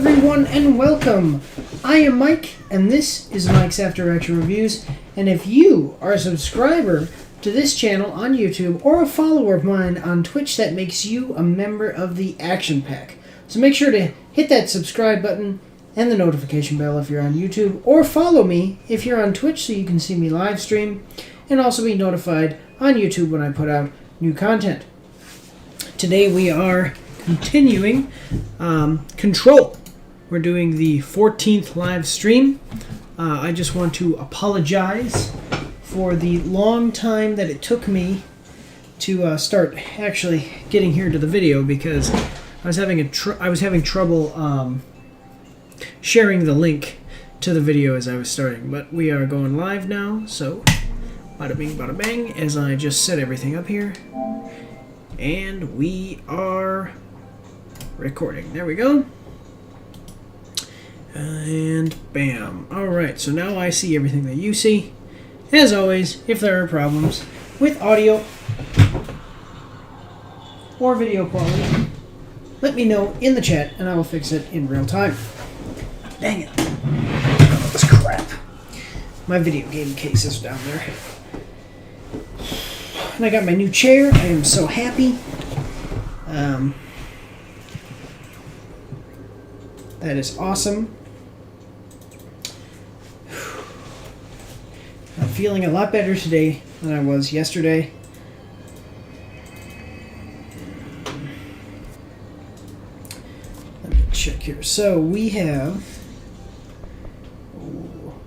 everyone, and welcome. I am Mike, and this is Mike's After Action Reviews. And if you are a subscriber to this channel on YouTube or a follower of mine on Twitch, that makes you a member of the Action Pack. So make sure to hit that subscribe button and the notification bell if you're on YouTube, or follow me if you're on Twitch so you can see me live stream and also be notified on YouTube when I put out new content. Today we are continuing Control. We're doing the 14th live stream. I just want to apologize for the long time that it took me to start actually getting here to the video, because I was having trouble sharing the link to the video as I was starting. But we are going live now, so bada bing bada bang, as I just set everything up here. And we are recording. There we go. And bam. Alright, so now I see everything that you see. As always, if there are problems with audio or video quality, let me know in the chat and I will fix it in real time. Dang it. Oh, this crap. My video game case is down there. And I got my new chair. I am so happy. That is awesome. I'm feeling a lot better today than I was yesterday. Let me check here. So we have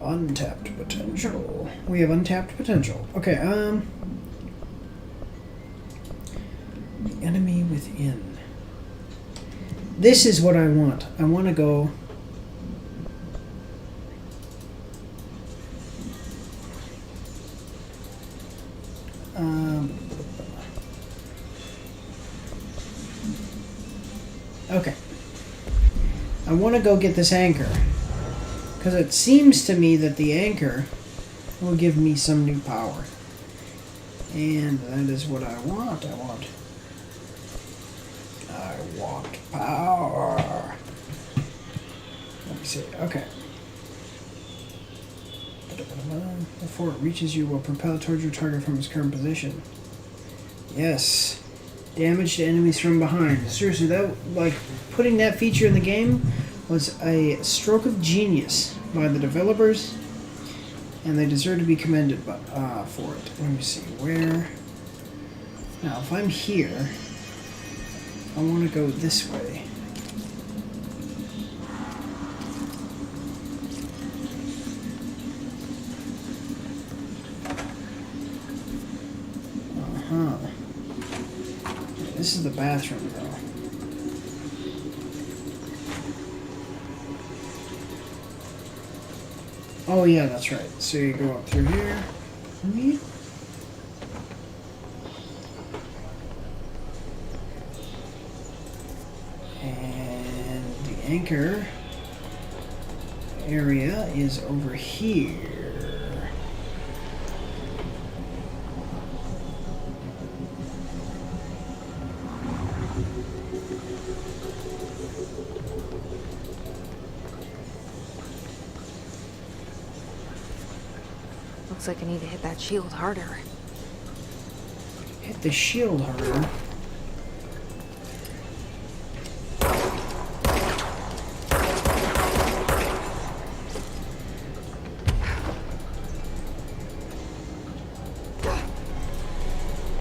untapped potential. We have untapped potential. Okay, the enemy within. This is what I want. I want to go... okay. I want to go get this anchor, because it seems to me that the anchor will give me some new power. And that is what I want. I want power. Let me see. Okay. Before it reaches you, will propel towards your target from its current position. Yes. Damage to enemies from behind. Seriously, that, like, putting that feature in the game was a stroke of genius by the developers, and they deserve to be commended for it. Let me see. Where? Now, if I'm here, I want to go this way. Uh-huh. This is the bathroom, though. Oh, yeah, that's right. So you go up through here. And the anchor area is over here. Looks like I need to hit that shield harder. Hit the shield harder?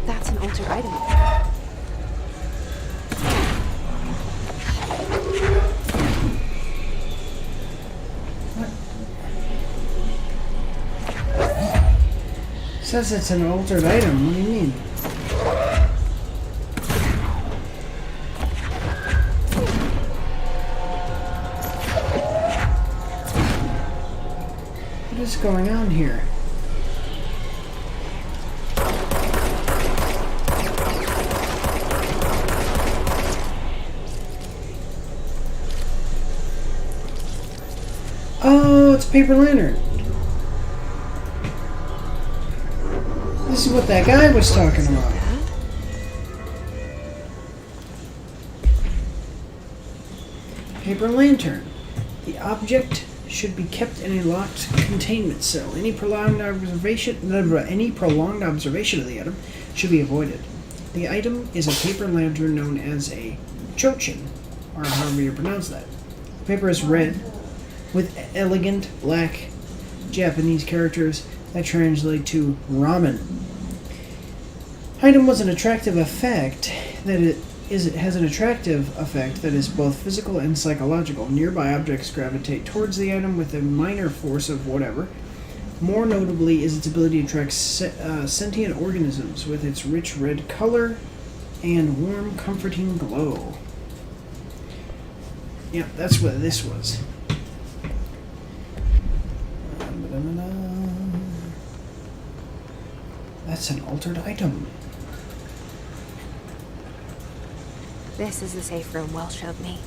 That's an altered item. Says it's an altered item. What do you mean? What is going on here? Oh, it's a paper lantern. This is what that guy was talking about. Paper lantern. The object should be kept in a locked containment cell. Any prolonged observation of the item should be avoided. The item is a paper lantern known as a chochin, or however you pronounce that. The paper is red, with elegant black Japanese characters that translate to ramen. Item was an attractive effect that it has an attractive effect that is both physical and psychological. Nearby objects gravitate towards the item with a minor force of whatever. More notably is its ability to attract sentient organisms with its rich red color and warm, comforting glow. Yeah, that's what this was. That's an altered item. This is the safe room Wells showed me.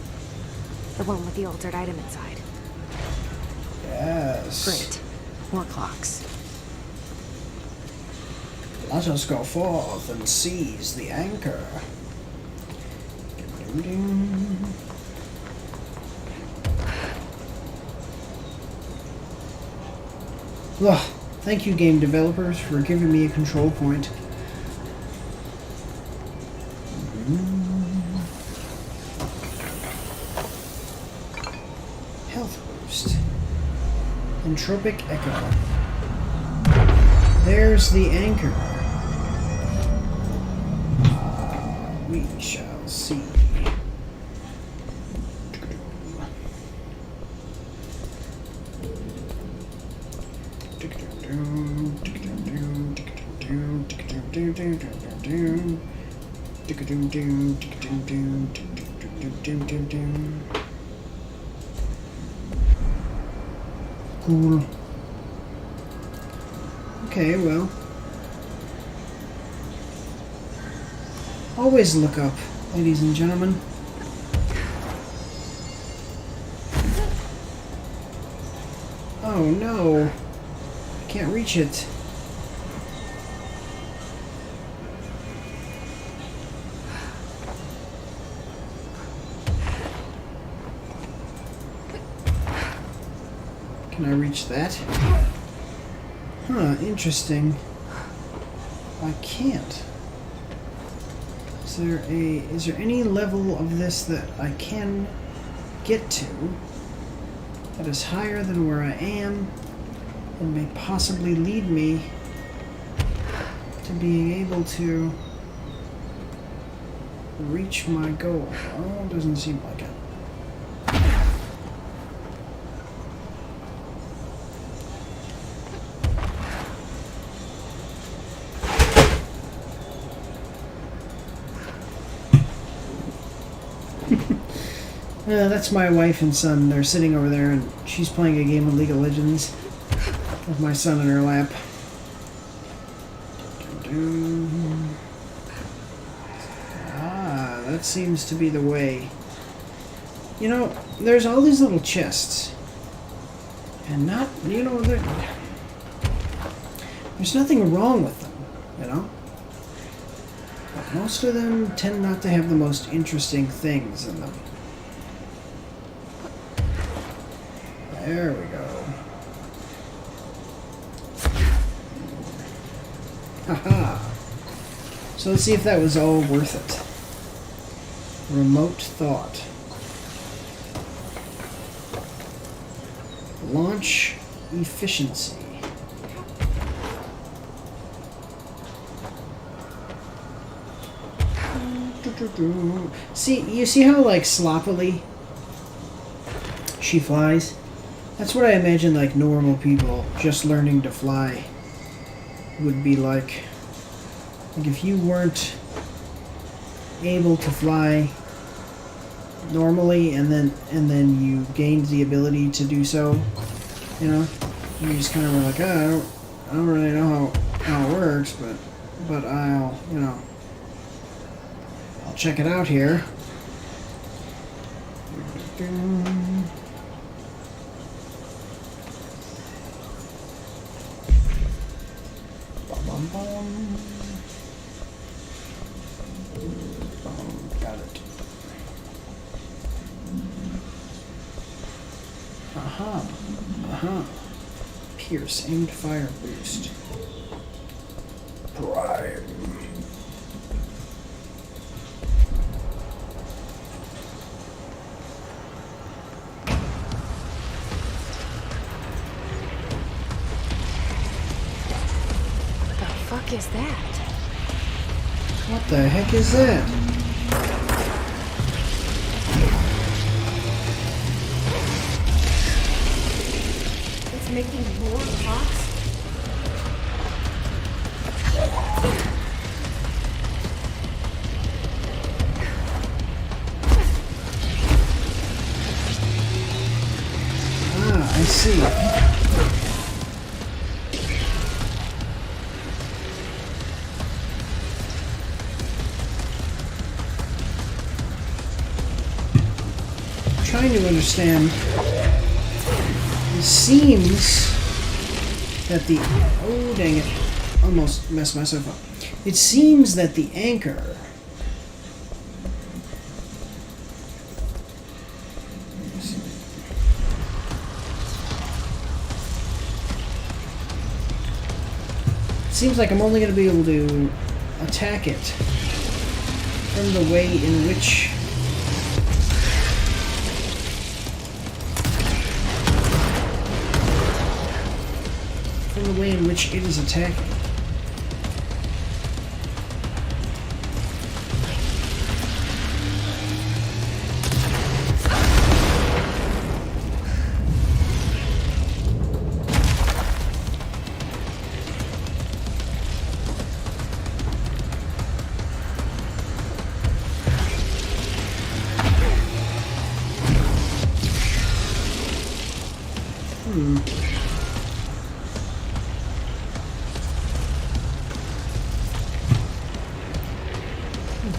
The one with the altered item inside. Yes. Great. More clocks. Let us go forth and seize the anchor. Ugh, thank you, game developers, for giving me a control point. Health boost. Entropic Echo. There's the anchor. We shall see. Cool. Okay, well. Always look up, ladies and gentlemen. Oh no. I can't reach it. Can I reach that? Huh, interesting. I can't. Is there any level of this that I can get to that is higher than where I am and may possibly lead me to being able to reach my goal? Oh, it doesn't seem like it. That's my wife and son. They're sitting over there, and she's playing a game of League of Legends with my son in her lap. Ah, that seems to be the way. You know, there's all these little chests. And there's nothing wrong with them, you know? But most of them tend not to have the most interesting things in them. There we go. Haha. So let's see if that was all worth it. Remote thought. Launch efficiency. See, you see how like sloppily she flies? That's what I imagine like normal people just learning to fly would be like. Like if you weren't able to fly normally and then you gained the ability to do so, you know, you just kind of were like, oh, I don't really know how it works, but I'll check it out here. Got it. Uh-huh. Pierce, aimed fire boost. Prime. What the fuck is that? What the heck is that? It's making more pots? Ah, I see. Trying to understand. It seems that the... Oh, dang it. Almost messed myself up. It seems that the anchor... It seems like I'm only going to be able to attack it from the way in which... the way in which it is attacking.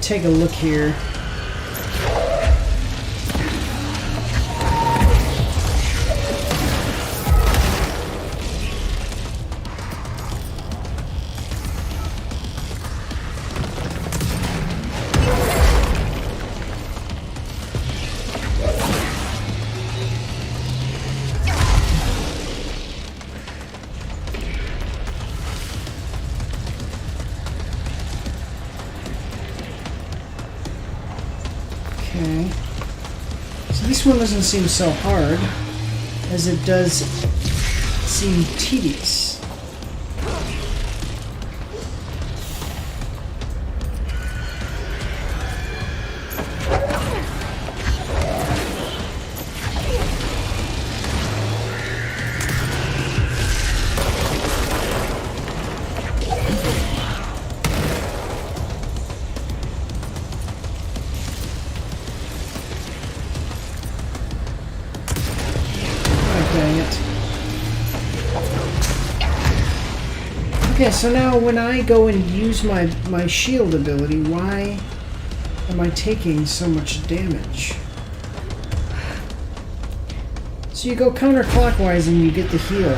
Take a look here. Okay. So this one doesn't seem so hard as it does seem tedious. Dang it. Okay, so now when I go and use my shield ability, why am I taking so much damage? So you go counterclockwise and you get the heal.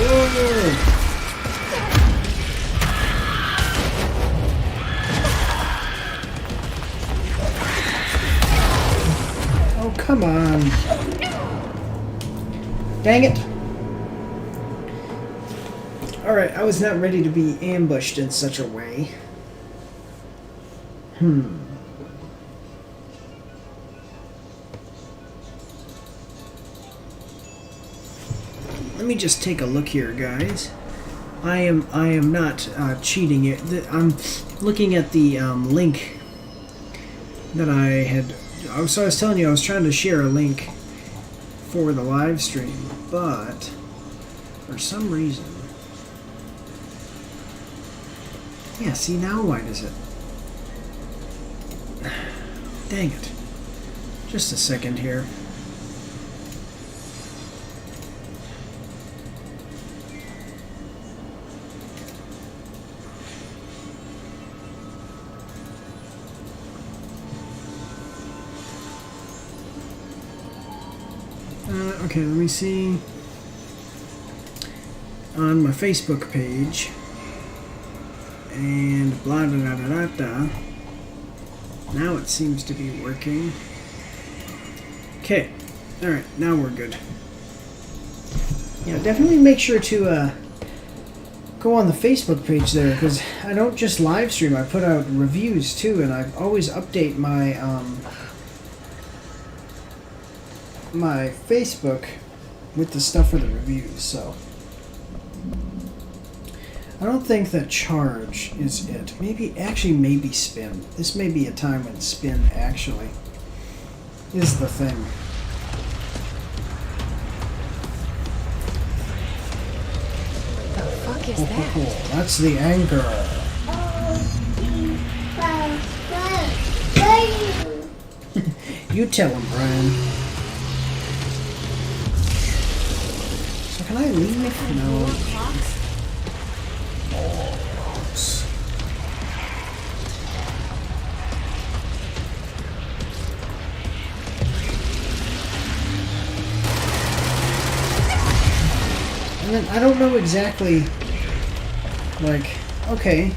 Whoa! Come on. Dang it. Alright, I was not ready to be ambushed in such a way. Let me just take a look here, guys. I am not cheating it. I'm looking at the link that I had. So I was telling you I was trying to share a link for the live stream, but for some reason, yeah. See now, why does it? Dang it! Just a second here. Okay, let me see. On my Facebook page, and blah da da da da da. Now it seems to be working. Okay. Alright, now we're good. Yeah, definitely make sure to go on the Facebook page there, because I don't just live stream, I put out reviews too, and I always update my my Facebook with the stuff for the reviews, so I don't think that charge is it. Maybe spin. This may be a time when spin actually is the thing. The fuck is that? That's the anchor. You tell him, Brian. So can I leave? No. And then I don't know exactly, like, okay,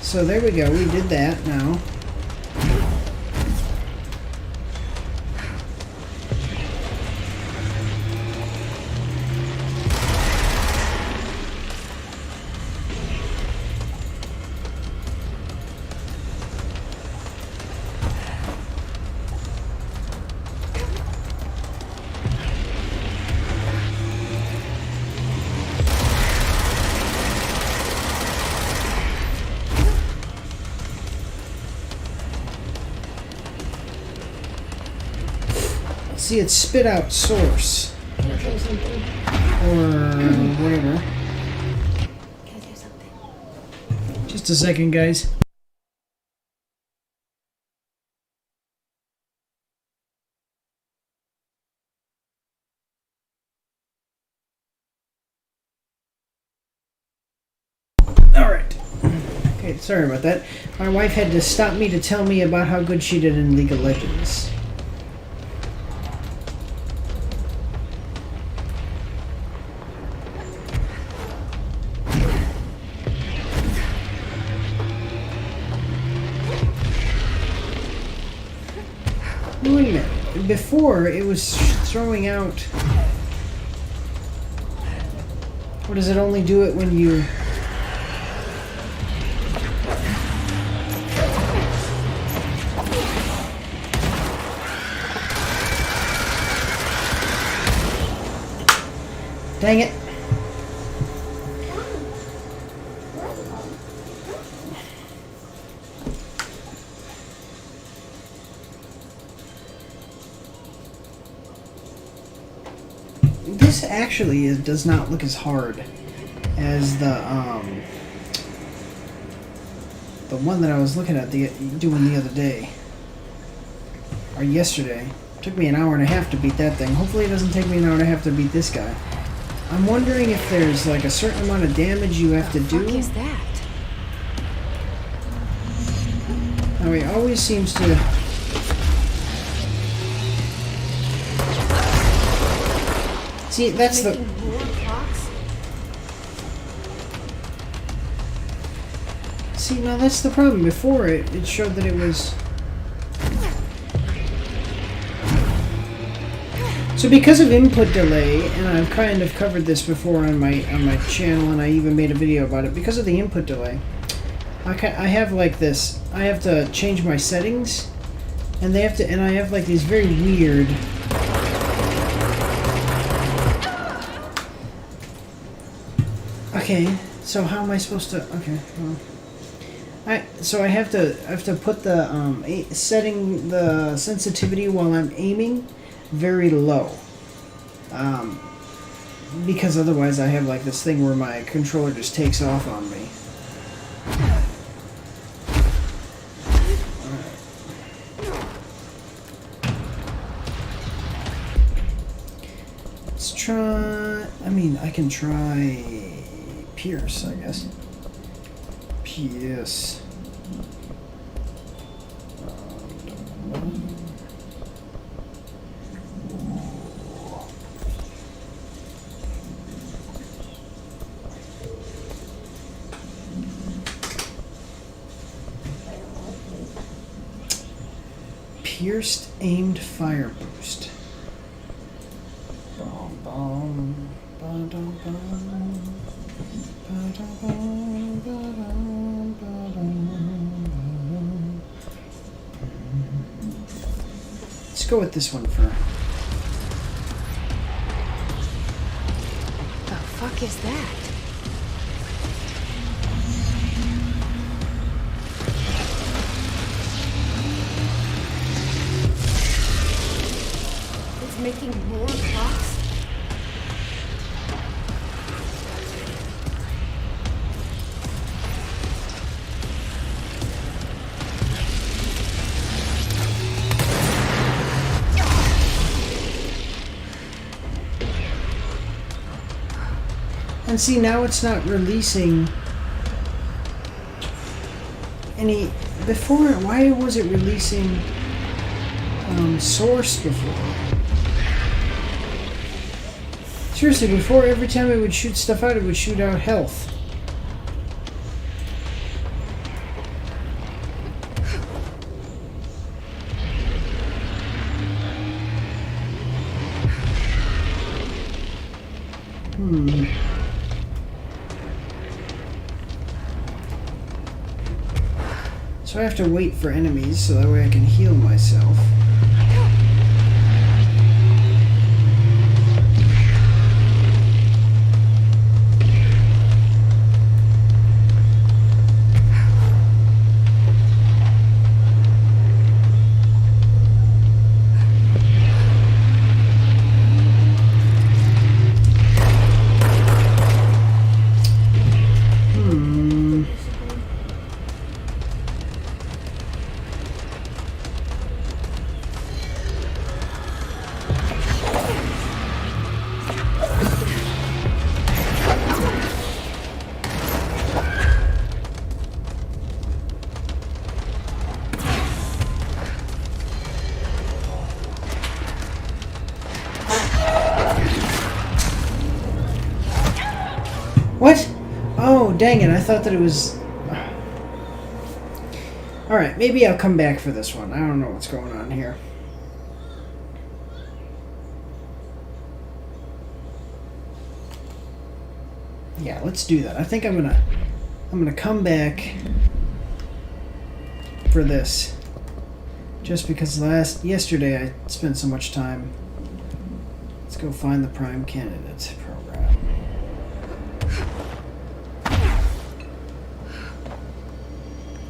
so there we go, we did that now. See, it spit out source. Or whatever. Just a second, guys. Alright. Okay, sorry about that. My wife had to stop me to tell me about how good she did in League of Legends. Wait a minute. Before, it was throwing out... Or does it only do it when you... Dang it. This actually does not look as hard as the one that I was looking at doing the other day. Or yesterday. It took me an hour and a half to beat that thing. Hopefully it doesn't take me an hour and a half to beat this guy. I'm wondering if there's like a certain amount of damage you have to do. What is that? Now he always seems to... See, that's the... Making more clocks? See, now that's the problem. Before it showed that it was... So because of input delay, and I've kind of covered this before on my channel, and I even made a video about it, because of the input delay, I have like this, I have to change my settings, and I have like these very weird... Okay, so how am I supposed to... Okay, well... So I have to put the setting the sensitivity while I'm aiming very low, because otherwise I have like this thing where my controller just takes off on me. Let's try... I mean, I can try Pierce, I guess. Pierce. Pierced aimed fire boost. Let's go with this one for. The fuck is that? It's making more clocks? And see, now it's not releasing any. Before, why was it releasing source before? Seriously, before every time it would shoot stuff out, it would shoot out health. So I have to wait for enemies so that way I can heal myself. What? Oh, dang it. I thought that it was... Alright, maybe I'll come back for this one. I don't know what's going on here. Yeah, let's do that. I think I'm gonna come back for this. Just because yesterday I spent so much time. Let's go find the Prime Candidate program.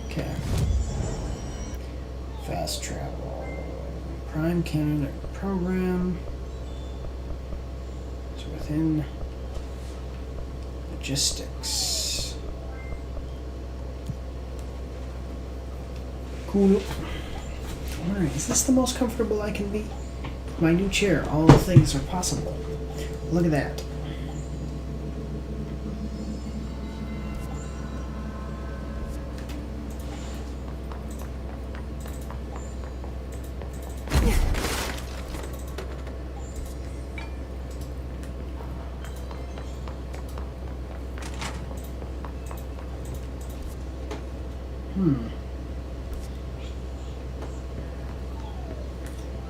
Okay. Fast travel. Prime Candidate program. It's within logistics. Cool. Alright, is this the most comfortable I can be? My new chair, all the things are possible. Look at that.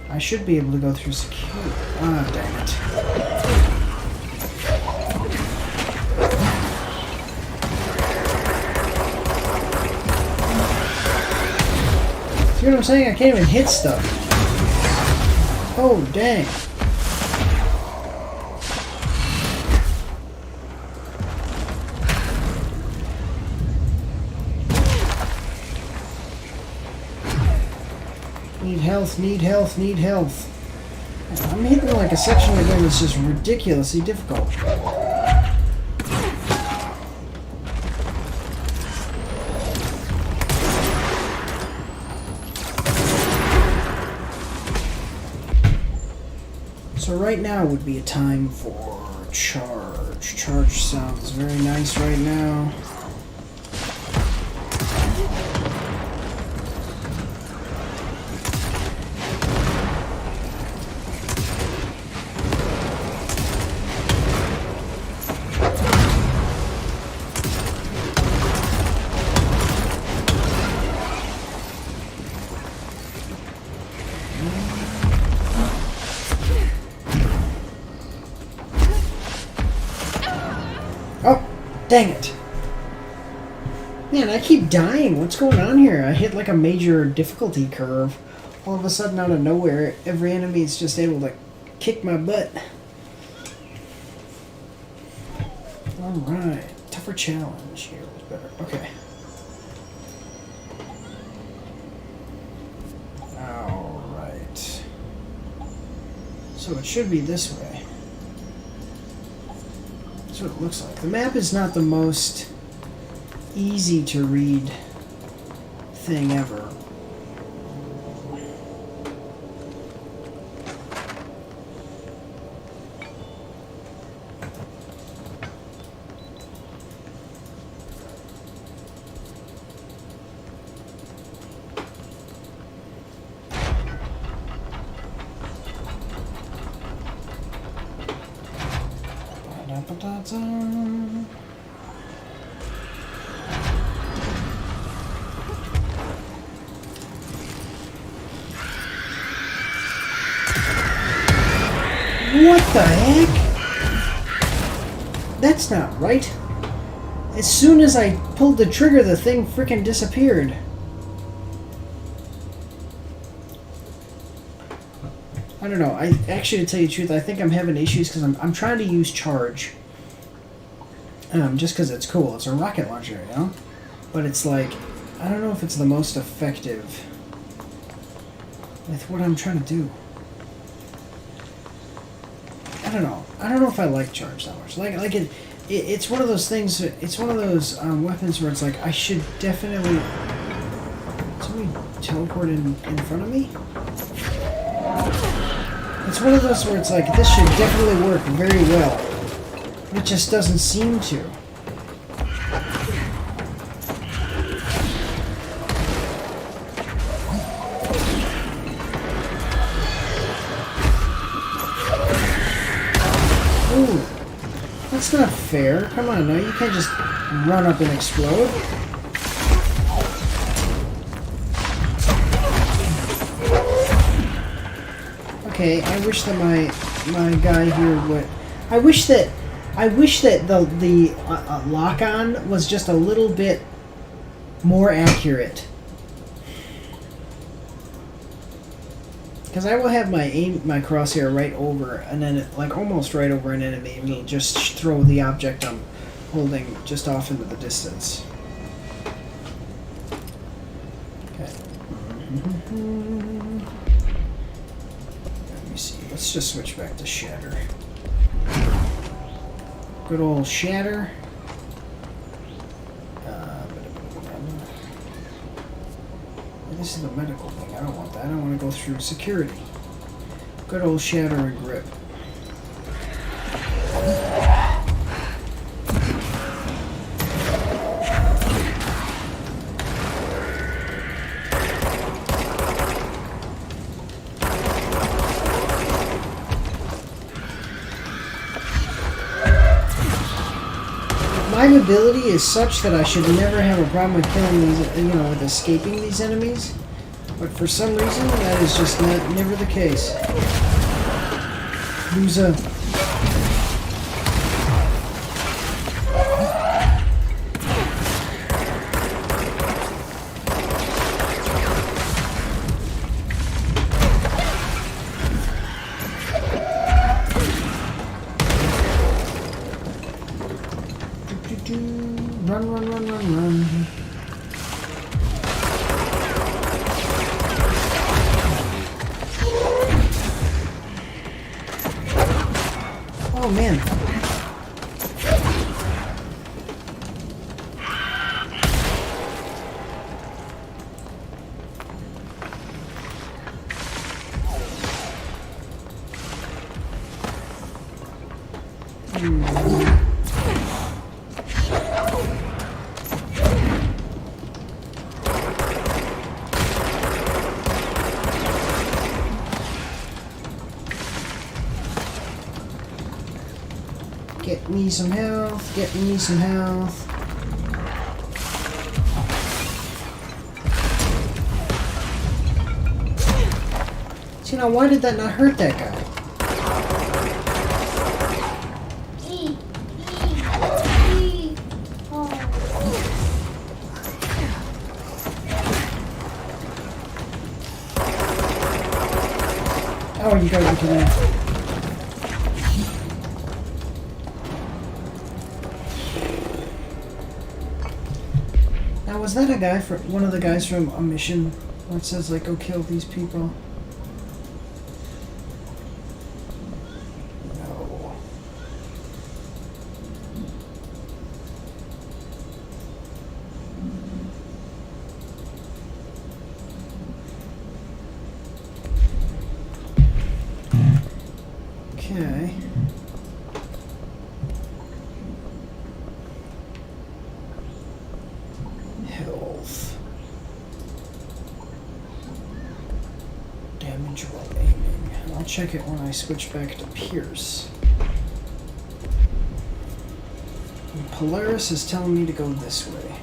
I should be able to go through security. Ah, dang it. See what I'm saying? I can't even hit stuff. Oh, dang. Need health, need health, need health. I'm hitting like a section of the game that's just ridiculously difficult. So right now would be a time for charge. Charge sounds very nice right now. Oh, dang it. Man, I keep dying. What's going on here? I hit like a major difficulty curve. All of a sudden, out of nowhere, every enemy is just able to kick my butt. Alright. Tougher challenge here was better. Okay. Alright. So it should be this way. That's what it looks like. The map is not the most easy to read thing ever. What the heck? That's not right. As soon as I pulled the trigger, the thing frickin' disappeared. I don't know. I actually, to tell you the truth, I think I'm having issues because I'm trying to use charge. Just because it's cool. It's a rocket launcher, you know? But it's like, I don't know if it's the most effective with what I'm trying to do. I don't know. I don't know if I like charge that much. It's one of those things. It's one of those weapons where it's like I should definitely. Somebody teleport in front of me. It's one of those where it's like this should definitely work very well. It just doesn't seem to. Ooh, that's not fair. Come on now, you can't just run up and explode. Okay, I wish that my guy here would. I wish that the lock-on was just a little bit more accurate. Because I will have my crosshair right over, and then like almost right over an enemy, and it'll just throw the object I'm holding just off into the distance. Okay. Let me see. Let's just switch back to Shatter. Good old Shatter. This is the medical thing. I don't want that. I don't want to go through security. Good old Shatter and Grip. My ability is such that I should never have a problem with killing these, with escaping these enemies. But for some reason, that is just never the case. Loser. Run, run, run, run, run. Oh, man. Get me some health, get me some health. See, now why did that not hurt that guy? Oh, you gotta be kidding me. Now, was that a guy from one of the guys from a mission where it says like, "Go kill these people"? No. Okay. Health. Damage while aiming. I'll check it when I switch back to Pierce. And Polaris is telling me to go this way.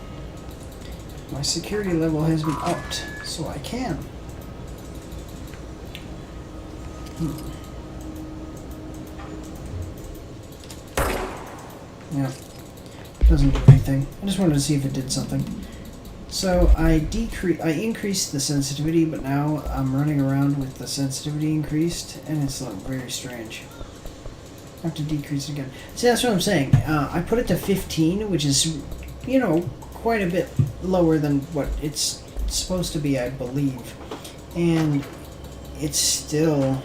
My security level has been upped, so I can. Yeah. Doesn't do anything. I just wanted to see if it did something. So I increased the sensitivity, but now I'm running around with the sensitivity increased, and it's very strange. I have to decrease it again. See, that's what I'm saying. I put it to 15, which is, you know, quite a bit lower than what it's supposed to be, I believe. And it's still...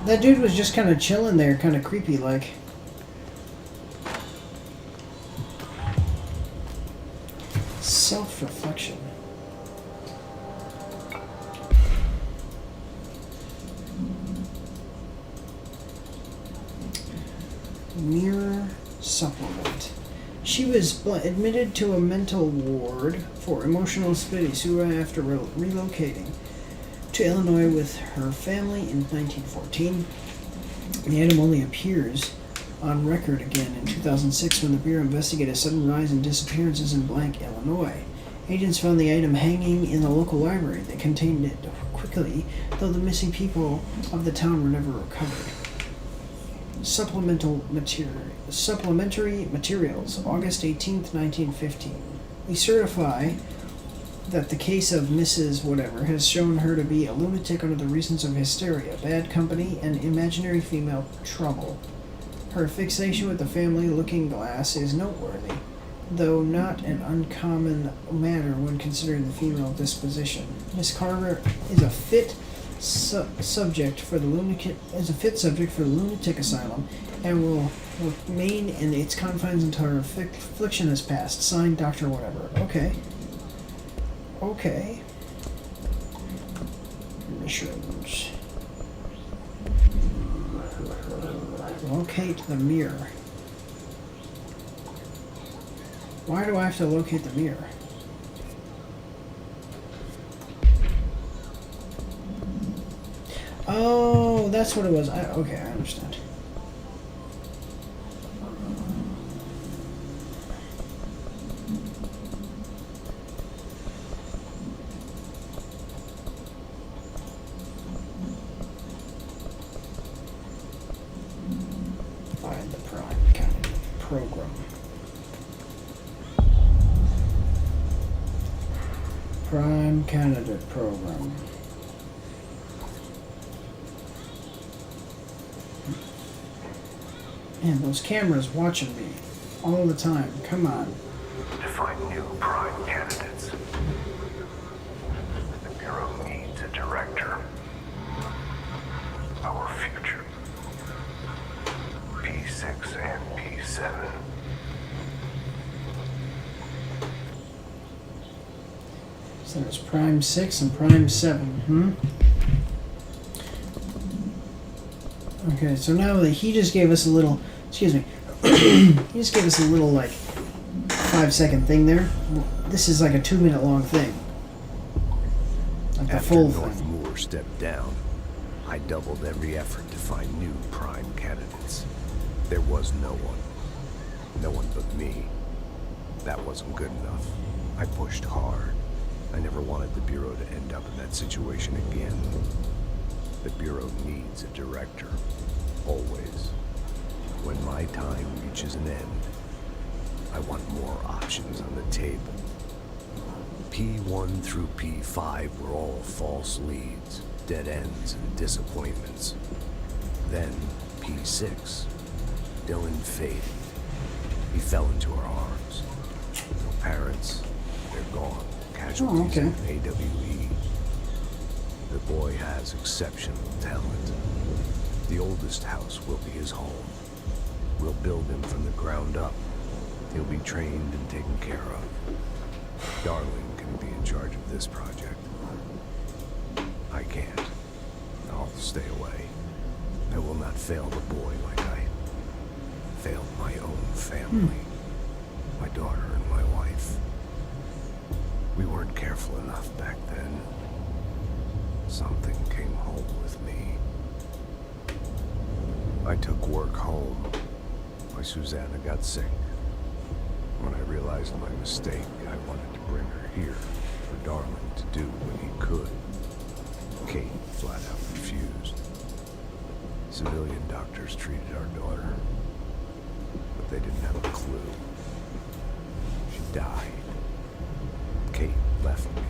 That dude was just kind of chilling there, kind of creepy like. Self-reflection. Mirror supplement. She was admitted to a mental ward for emotional stability after relocating to Illinois with her family in 1914. The item only appears on record again in 2006 when the Bureau investigated a sudden rise in disappearances in Blank, Illinois. Agents found the item hanging in the local library. They contained it quickly, though the missing people of the town were never recovered. Supplementary materials, August 18th, 1915. We certify that the case of Mrs. Whatever has shown her to be a lunatic under the reasons of hysteria, bad company, and imaginary female trouble. Her fixation with the family looking glass is noteworthy, though not an uncommon matter when considering the female disposition. Miss Carver is a fit subject for the lunatic asylum and will remain in its confines until her affliction is past. Signed, Dr. Whatever. Okay. Okay. Missions. Locate the mirror. Why do I have to locate the mirror? Oh, that's what it was. Okay, I understand. Find the prime candidate program. Prime candidate program. Man, those cameras watching me all the time. Come on. To find new prime candidates, the Bureau needs a director. Our future. P6 and P7. So there's Prime 6 and Prime 7, Okay, so now that he just gave us a little, excuse me, he just gave us a little, like, 5-second thing there. This is like a 2-minute long thing. Like the After full North thing. Moore stepped down, I doubled every effort to find new prime candidates. There was no one. No one but me. That wasn't good enough. I pushed hard. I never wanted the Bureau to end up in that situation again. The Bureau needs a director. Always. When my time reaches an end, I want more options on the table. P1 through P5 were all false leads, dead ends, and disappointments. Then P6. Dylan faded. He fell into our arms. No parents. They're gone. Casualties okay. of AWE. The boy has exceptional talent. The oldest house will be his home. We'll build him from the ground up. He'll be trained and taken care of. Darling can be in charge of this project. I can't. I'll stay away. I will not fail the boy like I failed my own family. My daughter and my wife. We weren't careful enough back then. Something came home with me. I took work home. My Susanna got sick. When I realized my mistake, I wanted to bring her here for Darling to do what he could. Kate flat out refused. Civilian doctors treated our daughter, but they didn't have a clue. She died. Kate left me.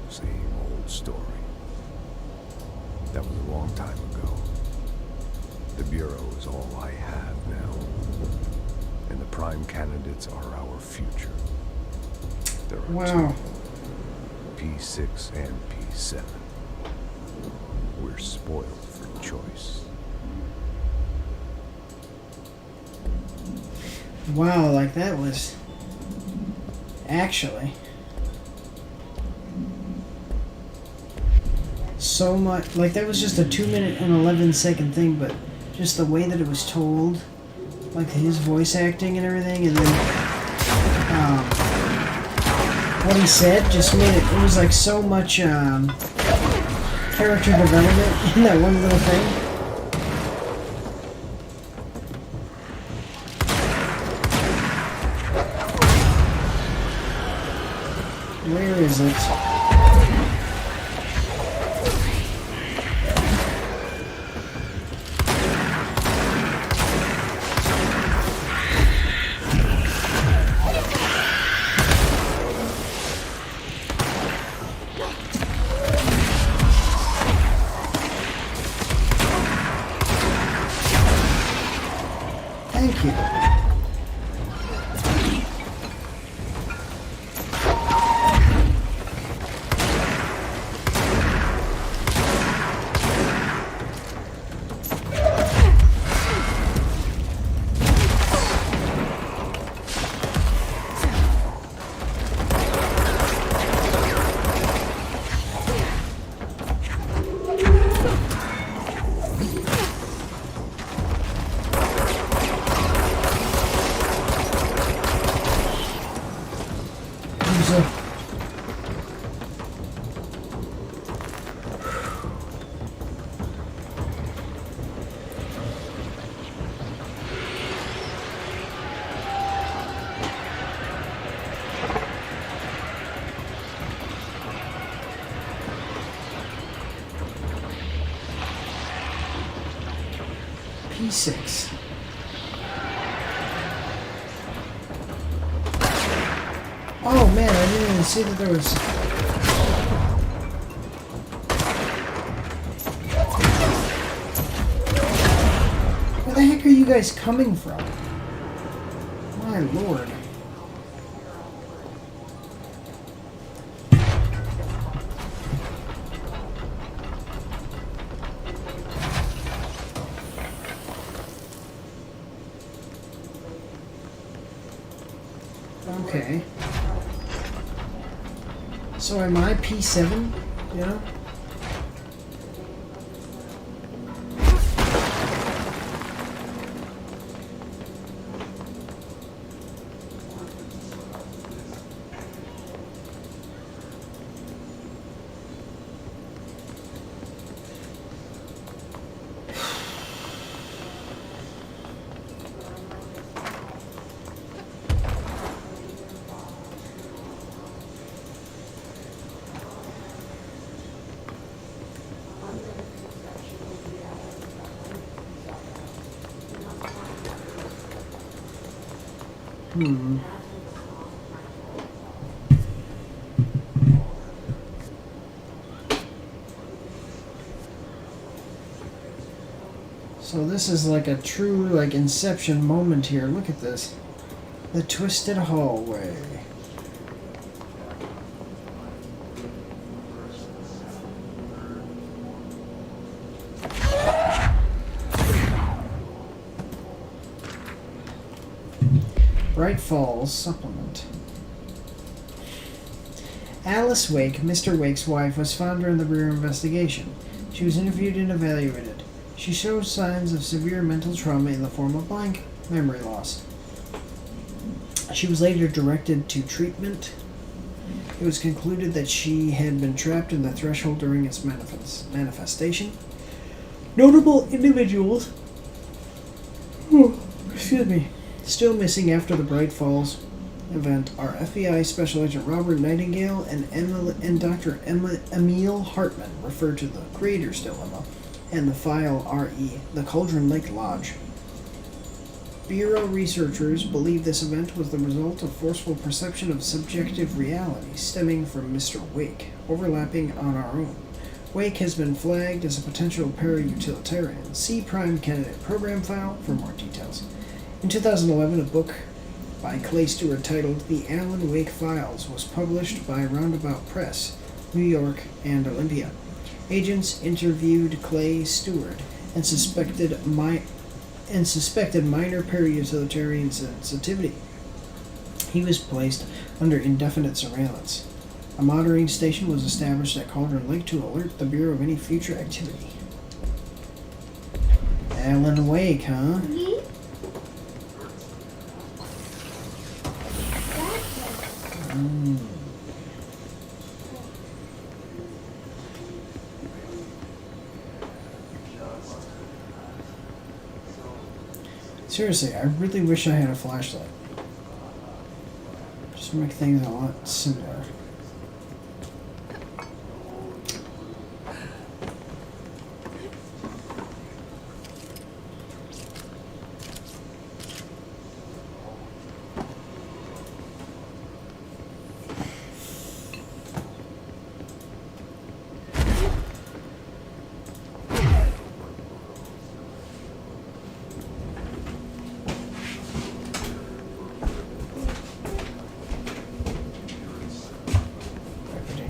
Same old story. That was a long time ago. The Bureau is all I have now. And the prime candidates are our future. There are Wow. two. P6 and P7. We're spoiled for choice. Wow, like that was actually so much. Like that was just a 2-minute and 11-second thing, but just the way that it was told, like his voice acting and everything, and then what he said just made it. It was like so much character development in that one little thing. Where is it? Thank you. P6. Oh man, I didn't even see that there was. Where the heck are you guys coming from? My lord. Okay. So am I P7? Yeah? So this is like a true like Inception moment here. Look at this. The twisted hallway. Bright Falls supplement. Alice Wake, Mr. Wake's wife, was found during the Bureau investigation. She was interviewed and evaluated. She shows signs of severe mental trauma in the form of blank memory loss. She was later directed to treatment. It was concluded that she had been trapped in the threshold during its manifestation. Notable individuals excuse me, still missing after the Bright Falls event are FBI Special Agent Robert Nightingale and Dr. Emil Hartman, referred to the Creator's Dilemma, and the file RE, the Cauldron Lake Lodge. Bureau researchers believe this event was the result of forceful perception of subjective reality stemming from Mr. Wake, overlapping on our own. Wake has been flagged as a potential para-utilitarian. See Prime Candidate Program File for more details. In 2011, a book by Clay Stewart titled The Alan Wake Files was published by Roundabout Press, New York, and Olympia. Agents interviewed Clay Stewart and suspected minor para-utilitarian sensitivity. He was placed under indefinite surveillance. A monitoring station was established at Cauldron Lake to alert the Bureau of any future activity. Alan Wake, huh? Seriously, I really wish I had a flashlight. Just to make things a lot simpler.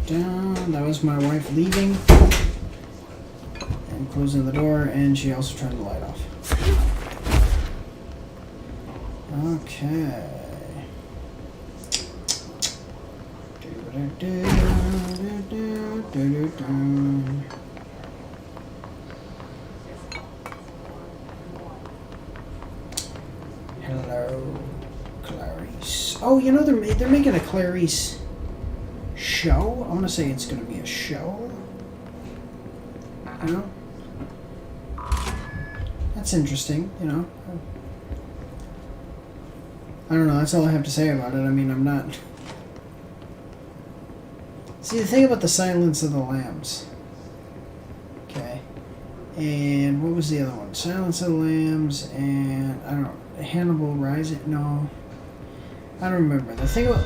Down. That was my wife leaving and closing the door, and she also turned the light off. Okay. Hello, Clarice. Oh, you know they're making a Clarice show. I want to say it's going to be a show. You know, that's interesting. You know, I don't know. That's all I have to say about it. I mean, I'm not. See, the thing about the Silence of the Lambs. Okay, and what was the other one? Silence of the Lambs, and I don't know. Hannibal Rising. No, I don't remember. The thing about.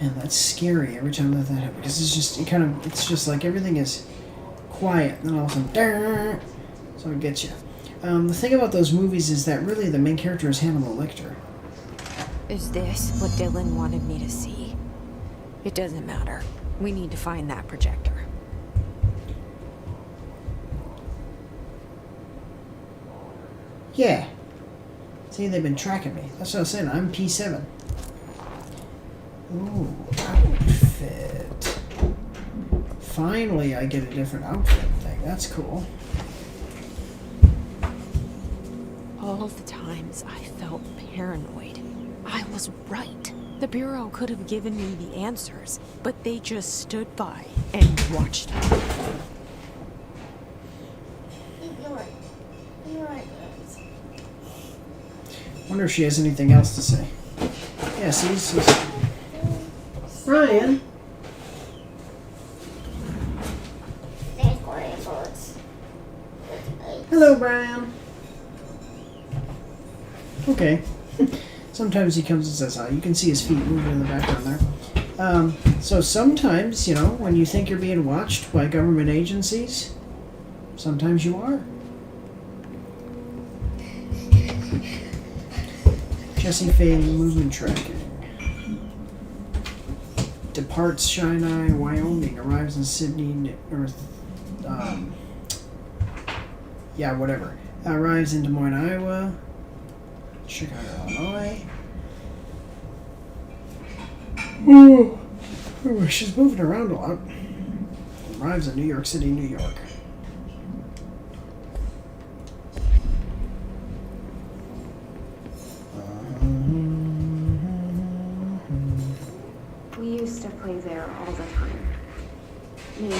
Man, that's scary every time that happens, because it's just like everything is quiet, and then all of a sudden, so it gets you. The thing about those movies is that really the main character is Hannibal Lecter. Is this what Dylan wanted me to see? It doesn't matter. We need to find that projector. Yeah. See, they've been tracking me. That's what I was saying. I'm P7. Ooh, outfit. Finally, I get a different outfit thing. That's cool. All the times I felt paranoid, I was right. The Bureau could have given me the answers, but they just stood by and watched me. Wonder if she has anything else to say. Yeah, see, Ryan. Hello, Brian. Okay. Sometimes he comes and says hi. You can see his feet moving in the background there. So sometimes, you know, when you think you're being watched by government agencies, sometimes you are. Jesse Faye movement tracking. Departs Cheyenne, Wyoming. Arrives in Sydney, yeah, whatever. Arrives in Des Moines, Iowa. Chicago, Illinois. Ooh, she's moving around a lot. Arrives in New York City, New York. We used to play there all the time. Me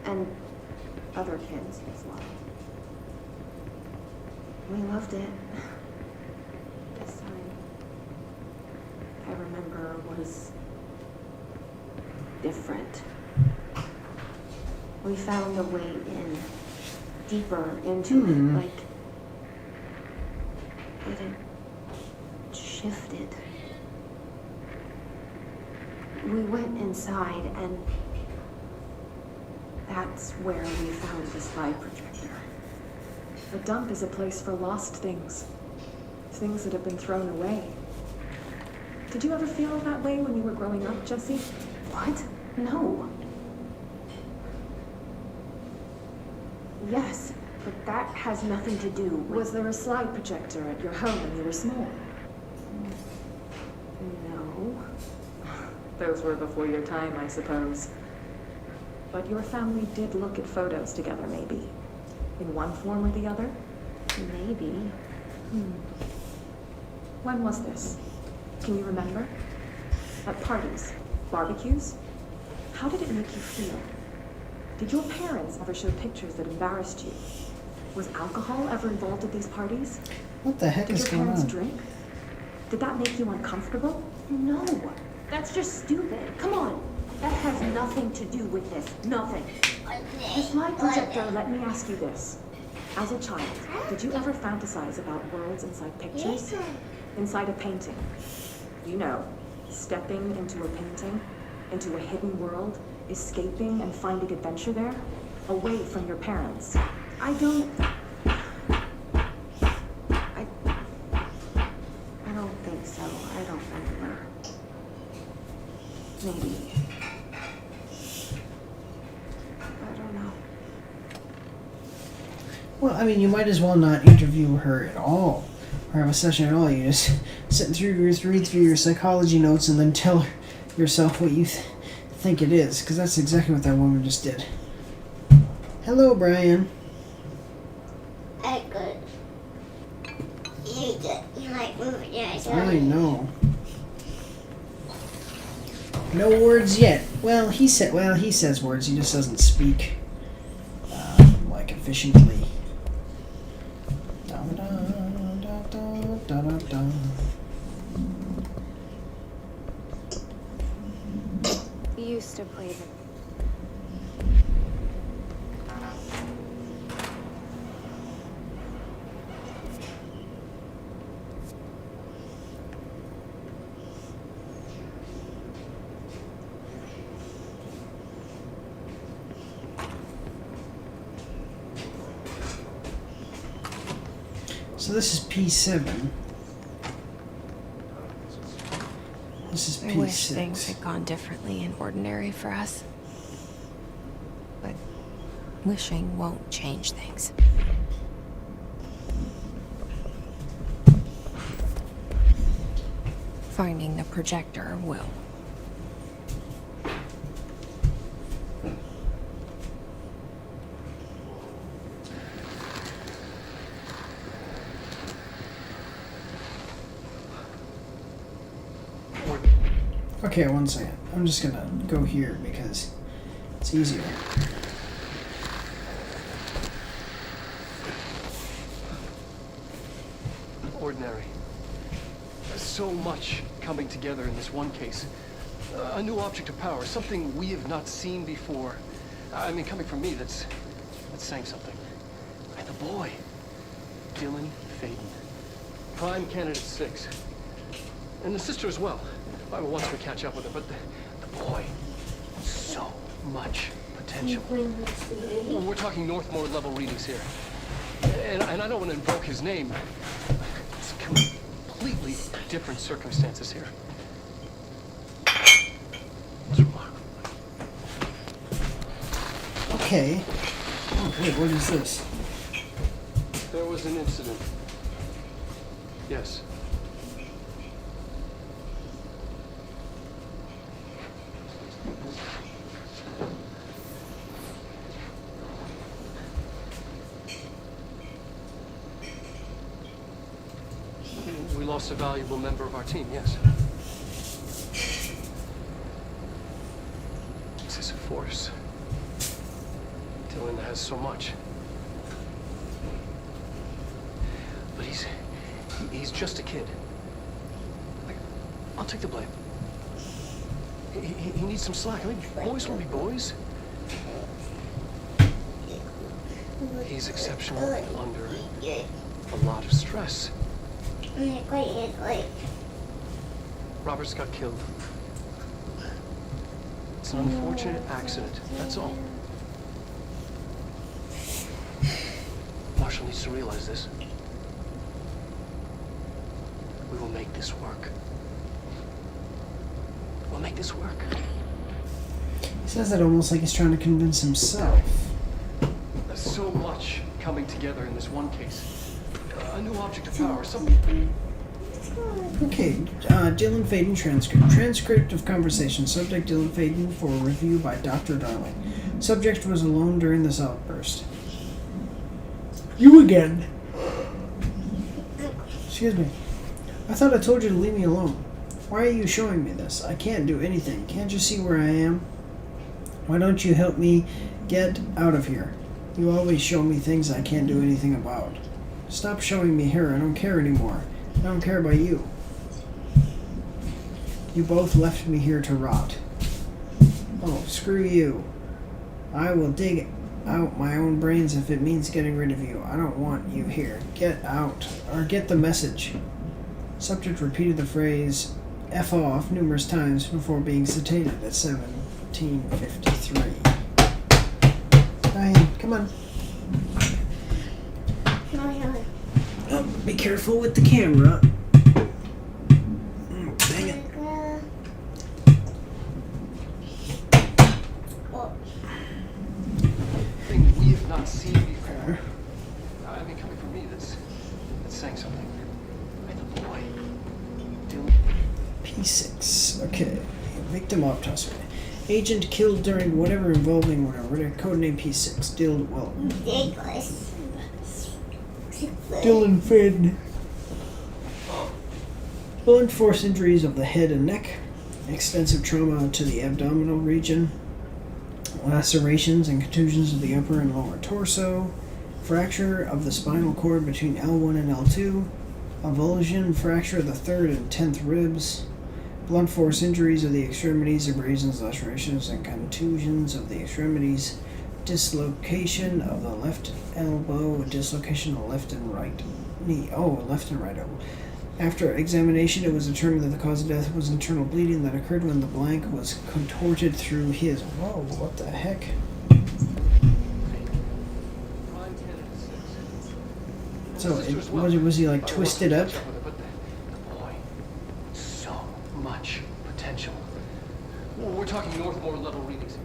and other kids as well. We loved it. This time, I remember, was different. We found a way in, deeper into it, like it had shifted. We went inside, and that's where we found the slide projector. A dump is a place for lost things. Things that have been thrown away. Did you ever feel that way when you were growing up, Jesse? What? No. Yes, but that has nothing to do with... Was there a slide projector at your home when you were small? No. Those were before your time, I suppose. But your family did look at photos together, maybe. In one form or the other? Maybe. When was this? Can you remember? At parties? Barbecues? How did it make you feel? Did your parents ever show pictures that embarrassed you? Was alcohol ever involved at these parties? What the heck Did is your going parents on? drink? Did that make you uncomfortable? No. That's just stupid. Come on. That has nothing to do with this. Nothing. The slide projector, let me ask you this. As a child, did you ever fantasize about worlds inside pictures? Inside a painting? You know, stepping into a painting, into a hidden world, escaping and finding adventure there, away from your parents. I don't think so. I don't remember. Maybe. I don't know. Well, I mean, you might as well not interview her at all, or have a session at all. You just read through your psychology notes and then tell yourself what you think it is, because that's exactly what that woman just did. Hello, Brian. I could. You like moving your eyes. I know. No words yet. Well, he says words. He just doesn't speak like efficiently. Da, da, da, da, da, da. We used to play the... So this is P7. This is I wish P6. things had gone differently and ordinary for us. But wishing won't change things. Finding the projector will. Okay, one second. I'm just gonna go here because it's easier. Ordinary. So much coming together in this one case. A new object of power, something we have not seen before. I mean, coming from me, that's saying something. And the boy, Dylan Faden. Prime Candidate 6. And the sister as well. Once we catch up with her, but the boy, so much potential. We're talking Northmore level readings here. And I don't want to invoke his name. It's completely different circumstances here. It's remarkable. Okay. Oh, wait, what is this? There was an incident. Yes. We lost a valuable member of our team, yes. This is a force. Dylan has so much. But he's just a kid. I'll take the blame. He needs some slack. I mean, boys will be boys. He's exceptional under a lot of stress. Robert's got killed. It's an unfortunate accident, that's all. Marshall needs to realize this. We will make this work. We'll make this work. He says that almost like he's trying to convince himself. There's so much coming together in this one case. A new object of power, something... Okay, Dylan Faden transcript. Transcript of conversation. Subject Dylan Faden for review by Dr. Darling. Subject was alone during this outburst. You again. Excuse me. I thought I told you to leave me alone. Why are you showing me this? I can't do anything. Can't you see where I am? Why don't you help me get out of here? You always show me things I can't do anything about. Stop showing me here. I don't care anymore. I don't care about you. You both left me here to rot. Oh, screw you. I will dig out my own brains if it means getting rid of you. I don't want you here. Get out. Or get the message. Subject repeated the phrase F off numerous times before being sedated at 17:53. Ryan, come on. Oh, be careful with the camera. Dang it. Thing we have not seen before. I mean, coming from me, that's saying something. And the boy. Dylan. P6. Okay. Victim autopsy. Agent killed during whatever involving whatever. Codename P6. Dylan Faden. Blunt force injuries of the head and neck. Extensive trauma to the abdominal region. Lacerations and contusions of the upper and lower torso. Fracture of the spinal cord between L1 and L2. Avulsion, fracture of the 3rd and 10th ribs. Blunt force injuries of the extremities, abrasions, lacerations, and contusions of the extremities. Dislocation of the left elbow, dislocation of the left and right knee. Oh, left and right elbow. After examination, it was determined that the cause of death was internal bleeding that occurred when the blank was contorted through his... Whoa, what the heck? So, was he like twisted up? But the boy, so much potential. We're talking Northmore level readings.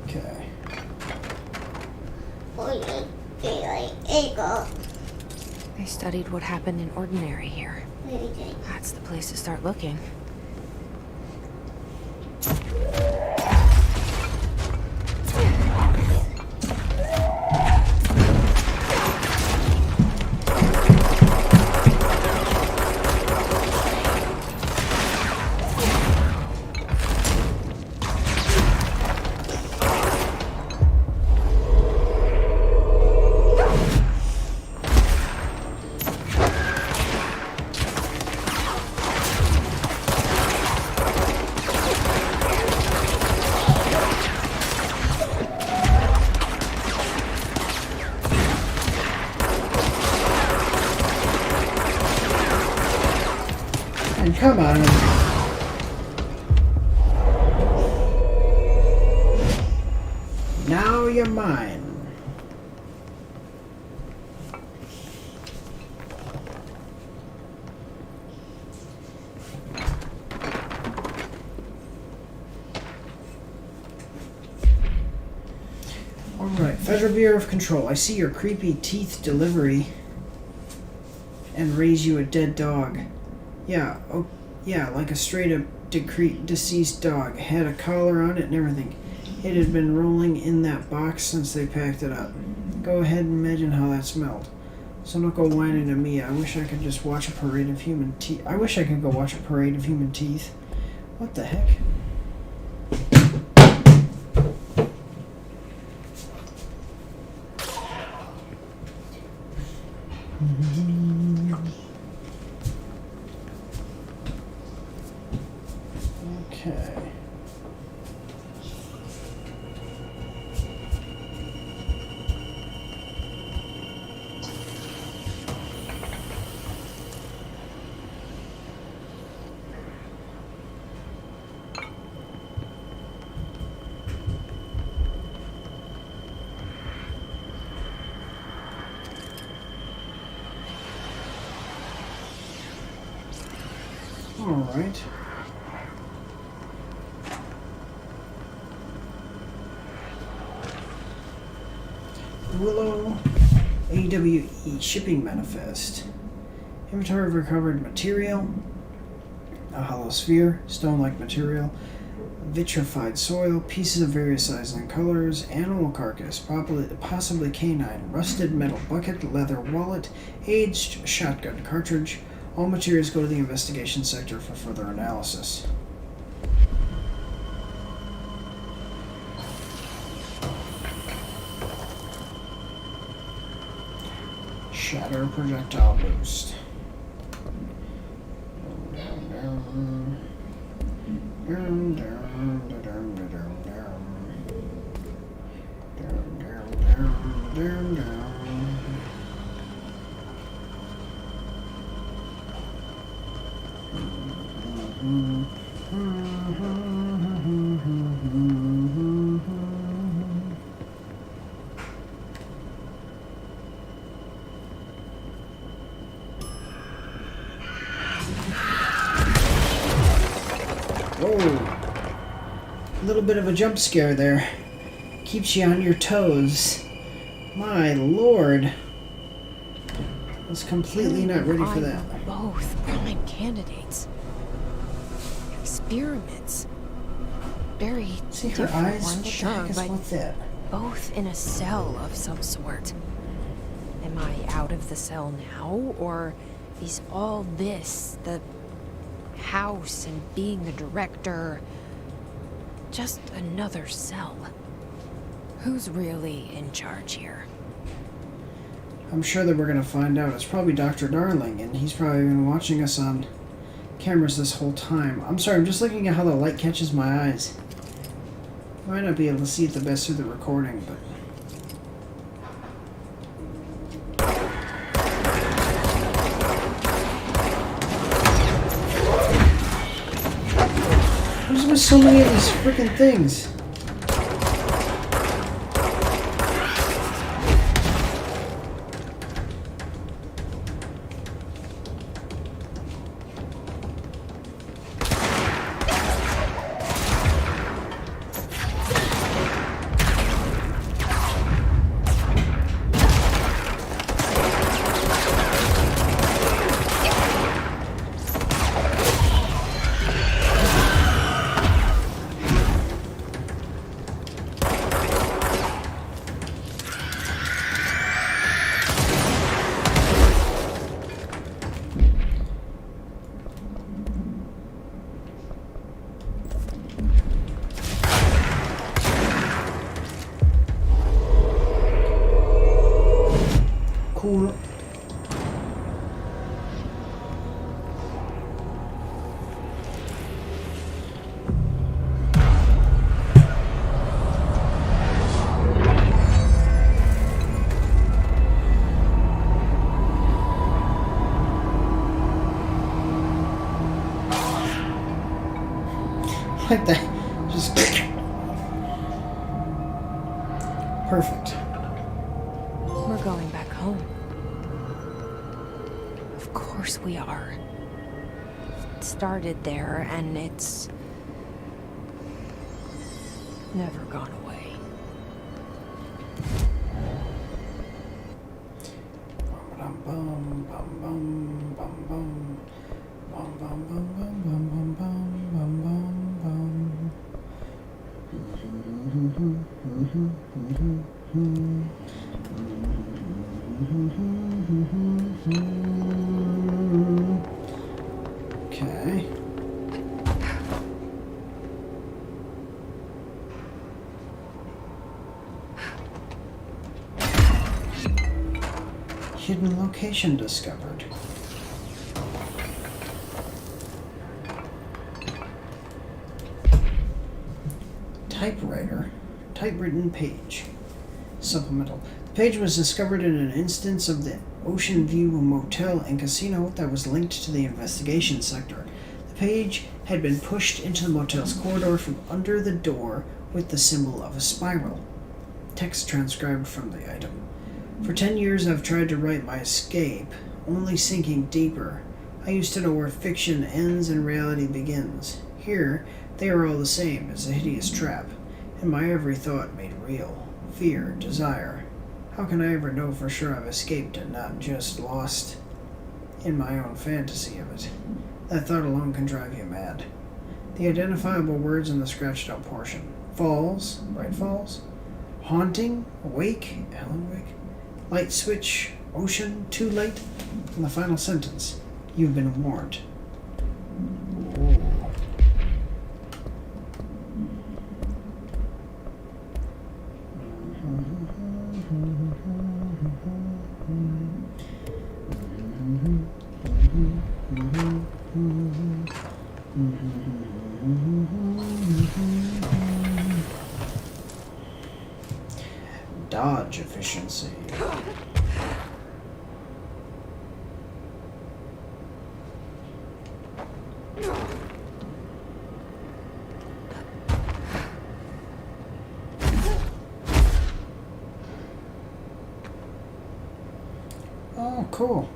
Okay. They studied what happened in Ordinary here. That's the place to start looking. Come on. Now you're mine. Alright, Federal Bureau of Control. I see your creepy teeth delivery and raise you a dead dog. Yeah, oh, yeah, like a straight up deceased dog. Had a collar on it and everything. It had been rolling in that box since they packed it up. Go ahead and imagine how that smelled. So don't go whining to me. I wish I could just watch a parade of human teeth. I wish I could go watch a parade of human teeth. What the heck? Okay. All right. Willow AWE shipping manifest. Inventory of recovered material. A hollow sphere, stone-like material, vitrified soil, pieces of various sizes and colors, animal carcass, possibly canine, rusted metal bucket, leather wallet, aged shotgun cartridge. All materials go to the investigation sector for further analysis. Shatter projectile boost. A little bit of a jump scare there. Keeps you on your toes. My lord. I was completely not ready for that. Both prime candidates. Experiments. Very See her different eyes? one to Check us but what's that? both in a cell of some sort. Am I out of the cell now, or is all this, the house and being the director, just another cell? Who's really in charge here? I'm sure that we're going to find out. It's probably Dr. Darling, and he's probably been watching us on cameras this whole time. I'm sorry, I'm just looking at how the light catches my eyes. I might not be able to see it the best through the recording, but... There's so many of these freaking things. like that. Just perfect. We're going back home. Of course we are. It started there, and it's never gone away. Bum bum bum bum bum bum bum bum bum bum bum bum bum bum. Okay. Hidden location discovered. Typewriter. Typewritten page. Supplemental. The page was discovered in an instance of the Ocean View Motel and Casino that was linked to the investigation sector. The page had been pushed into the motel's corridor from under the door with the symbol of a spiral. Text transcribed from the item. For 10 years I've tried to write my escape, only sinking deeper. I used to know where fiction ends and reality begins. Here, they are all the same as a hideous trap, and my every thought made real. Fear, desire. How can I ever know for sure I've escaped and not just lost in my own fantasy of it? That thought alone can drive you mad. The identifiable words in the scratched out portion. Falls, right falls? Haunting, awake, Alan Wake. Light switch, ocean, too late. And the final sentence, you've been warned. Ooh. Dodge efficiency. Oh, cool.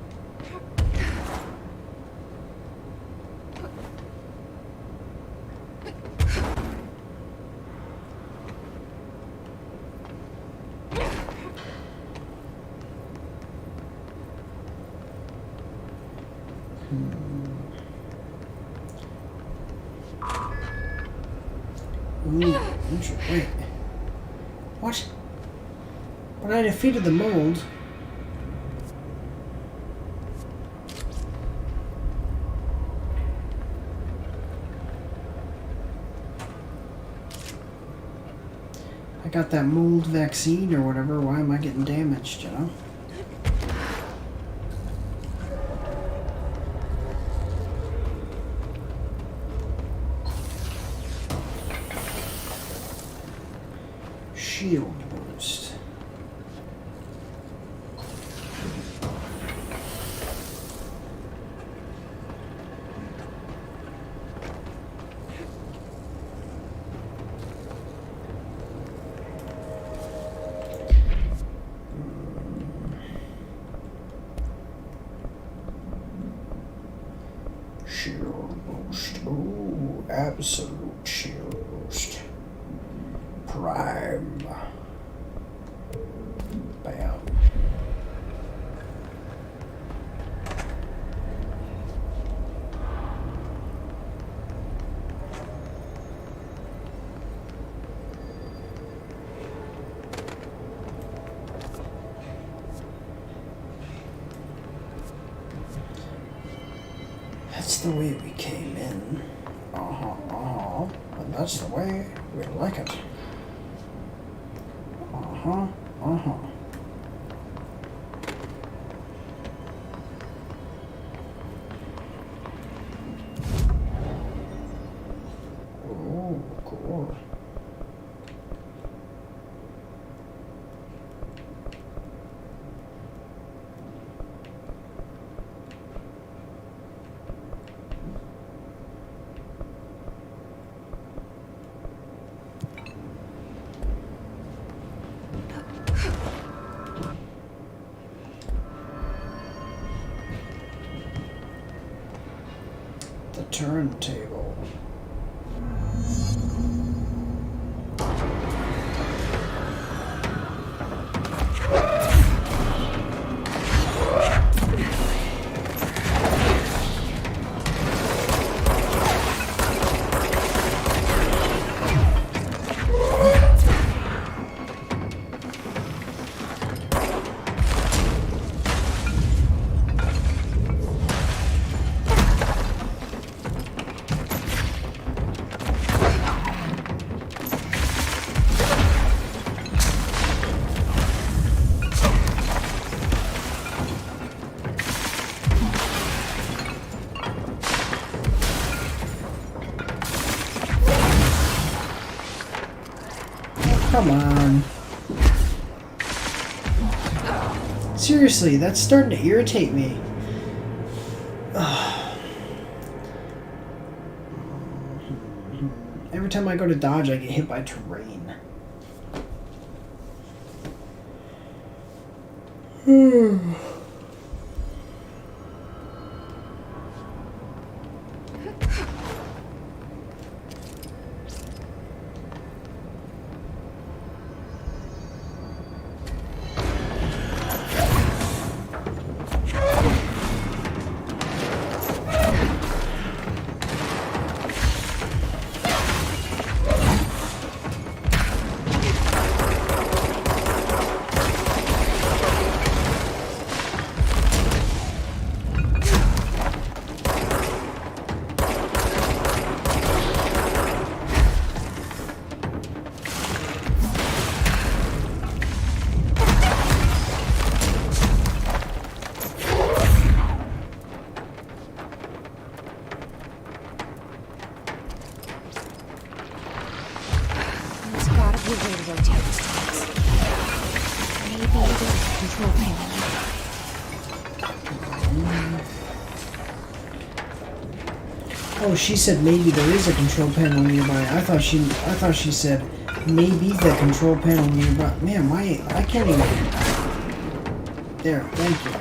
Ooh, wait. What? When I defeated the mold. I got that mold vaccine or whatever. Why am I getting damaged, you know? Shield boost. Shield boost. Ooh, absolute shield boost. Prime. Bam. That's the way we came in. And that's the way we like it. Oh, cool. turntable. Come on. Seriously, that's starting to irritate me. Every time I go to dodge, I get hit by terrain. There's gotta be a way to rotate these tracks. Maybe there's a control panel. Oh, she said maybe there is a control panel nearby. I thought she said maybe the control panel nearby. Man, I can't even. There, thank you.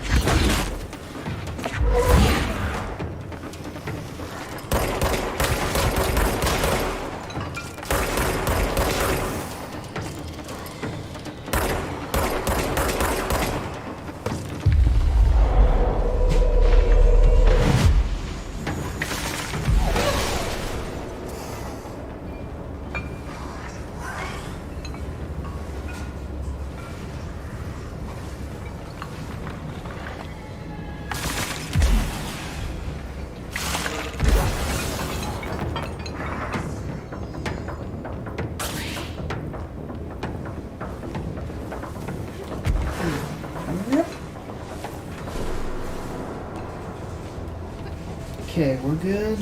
Okay, we're good.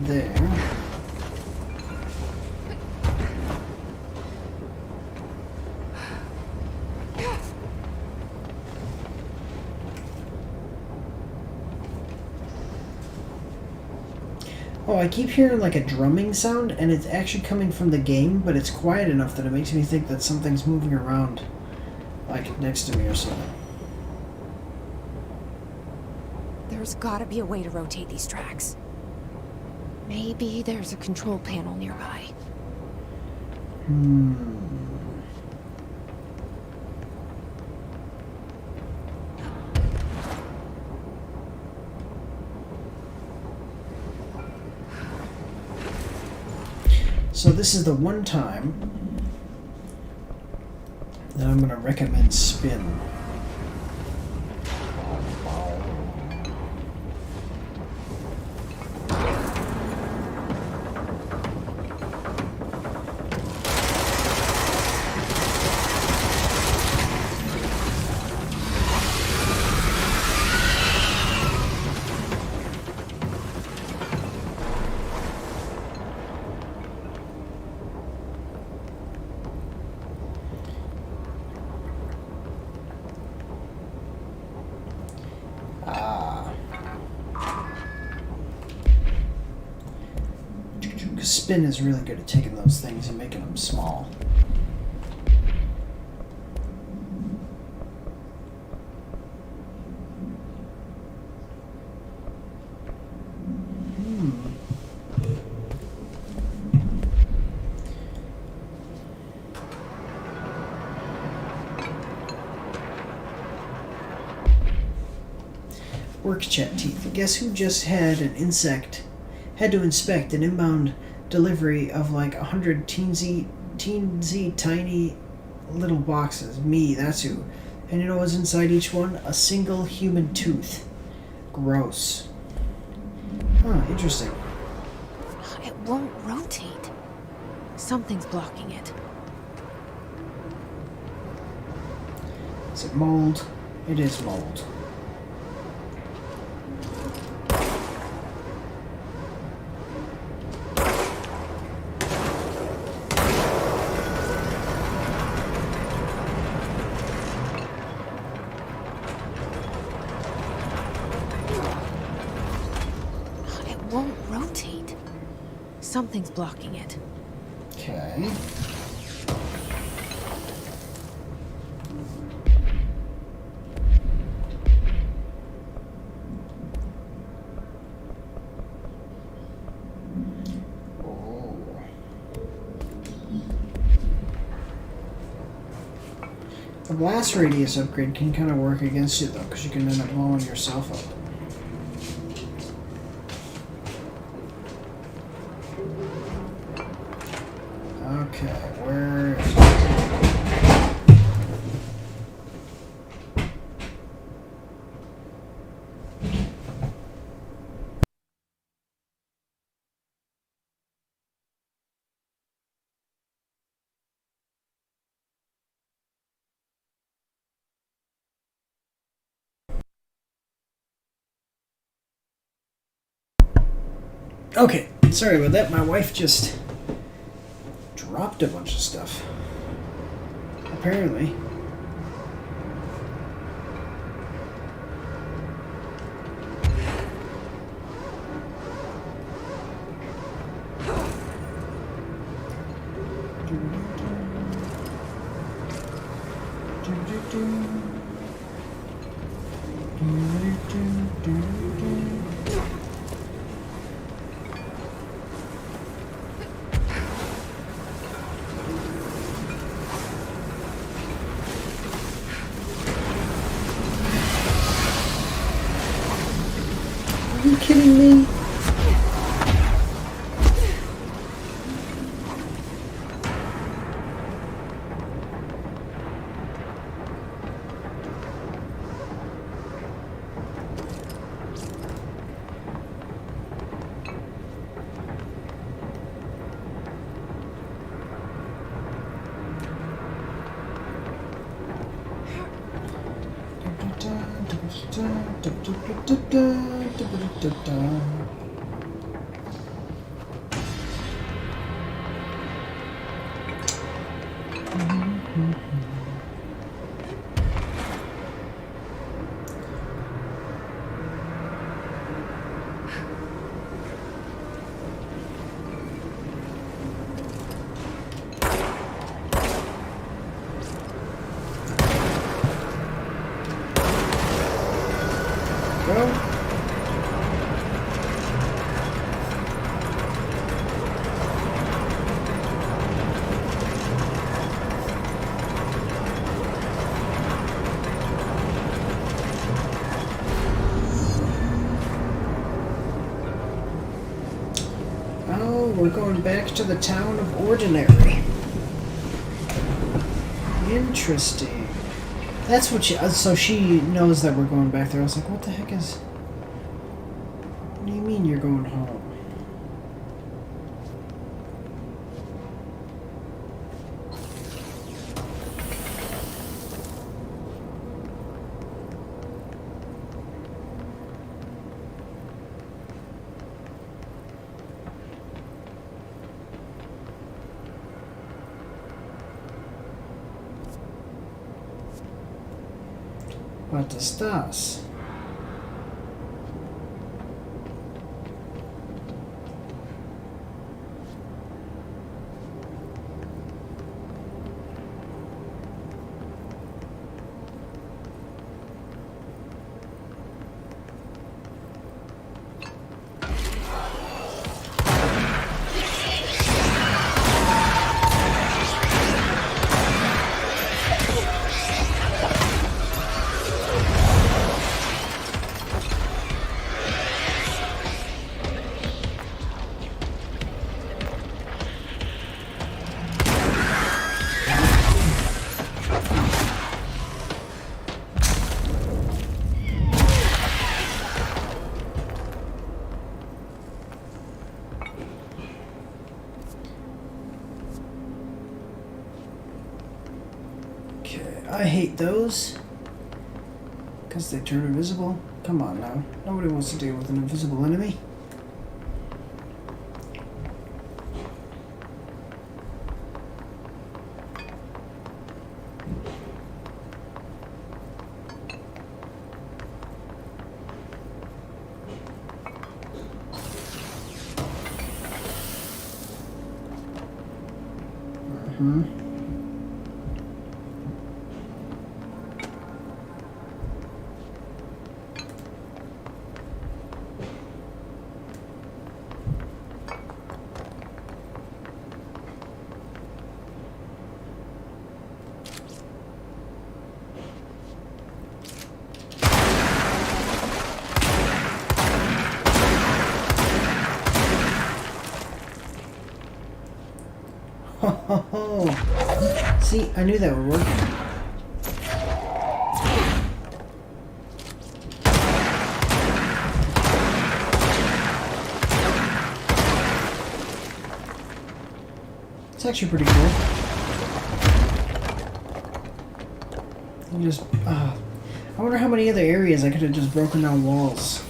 There. Oh, I keep hearing like a drumming sound, and it's actually coming from the game, but it's quiet enough that it makes me think that something's moving around, like next to me or something. There's gotta be a way to rotate these tracks. Maybe there's a control panel nearby. So this is the one time that I'm going to recommend spin. Spin is really good at taking those things and making them small. Work chat teeth. Guess who just had to inspect an inbound delivery of like 100 teensy tiny little boxes? Me, that's who. And you know what's inside each one? A single human tooth. Gross. Huh, interesting. It won't rotate. Something's blocking it. Is it mold? It is mold. It won't rotate. Something's blocking it. Okay. The blast radius upgrade can kind of work against it though, because you can end up blowing yourself up. Okay, where is it? Okay, sorry about that. My wife just dropped a bunch of stuff. Apparently. Are you kidding me? Go. Oh, we're going back to the town of Ordinary. Interesting. That's what she... so she knows that we're going back there. I was like, what the heck is... What do you mean you're going home? What estás? I hate those. Because they turn invisible. Come on now. Nobody wants to deal with an invisible enemy. See, I knew that would work. It's actually pretty cool. You just, I wonder how many other areas I could have just broken down walls.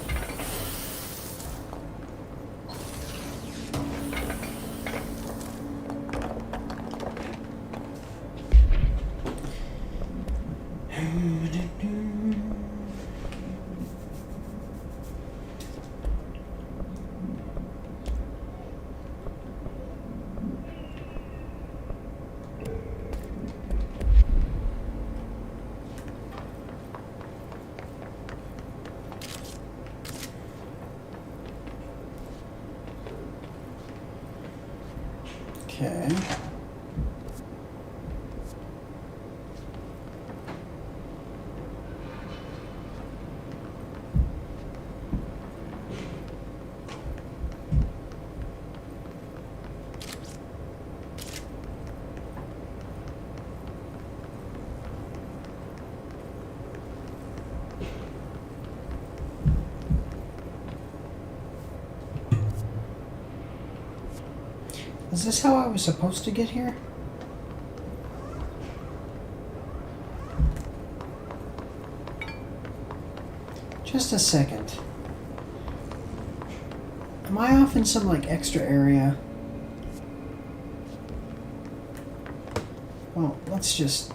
Okay. Is this how I was supposed to get here? Just a second. Am I off in some like extra area? Well, let's just...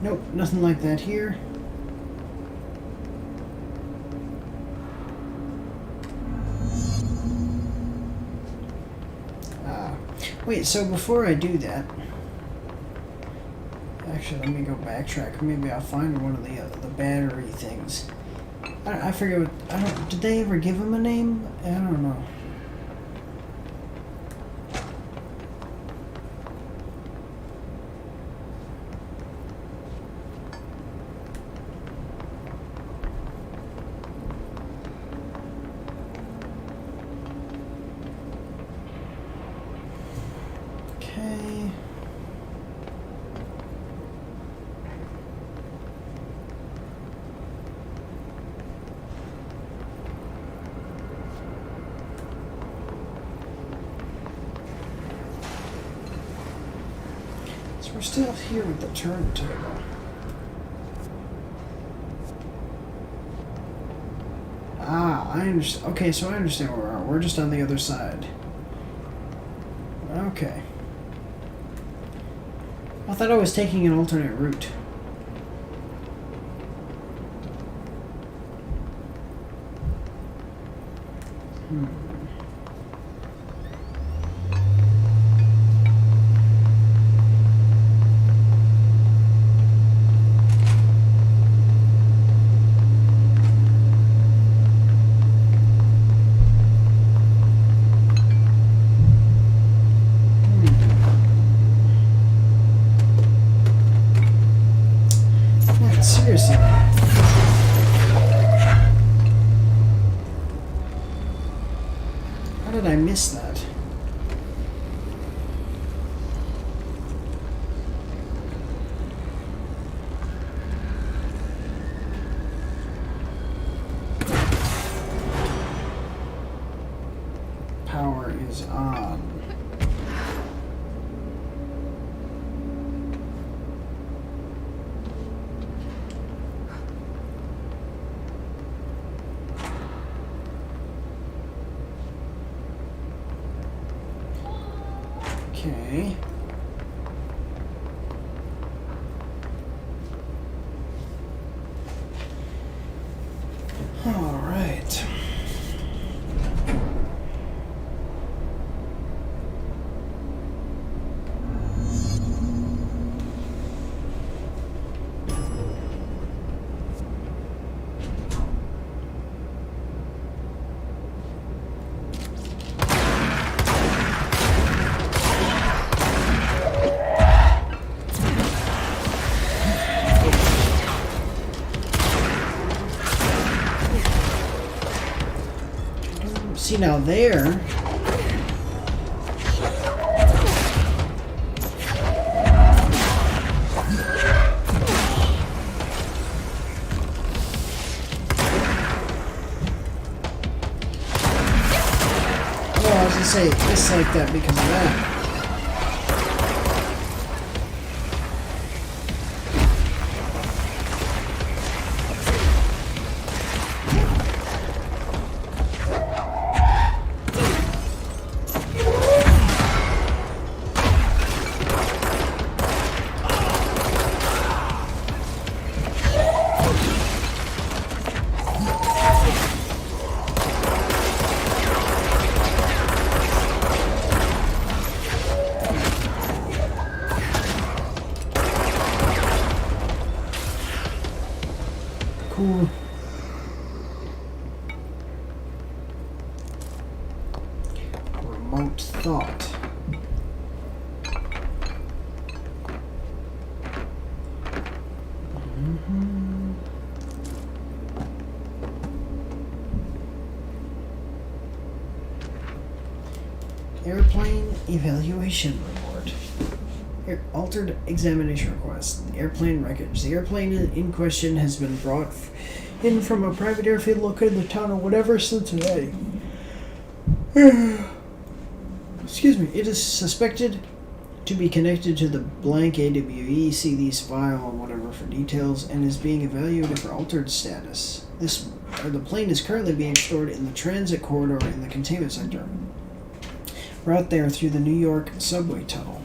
Nope, nothing like that here. Wait, so before I do that... Actually, let me go backtrack. Maybe I'll find one of the battery things. I forget what... Did they ever give him a name? I don't know. we're still here with the turntable. Ah, I understand. Okay, so I understand where we are. We're just on the other side. Okay. I thought I was taking an alternate route. Seriously. How did I miss that? Power is on. Okay. All right. See, now there. Oh, I was gonna say it's like that because of that. Cool. Remote thought. Airplane evaluation report. Altered examination request. The airplane wreckage. The airplane in question has been brought in from a private airfield located in the town of whatever, Cincinnati. Excuse me. It is suspected to be connected to the blank AWE. See these file or whatever for details, and is being evaluated for altered status. The plane is currently being stored in the transit corridor in the containment sector. Route there through the New York subway tunnel.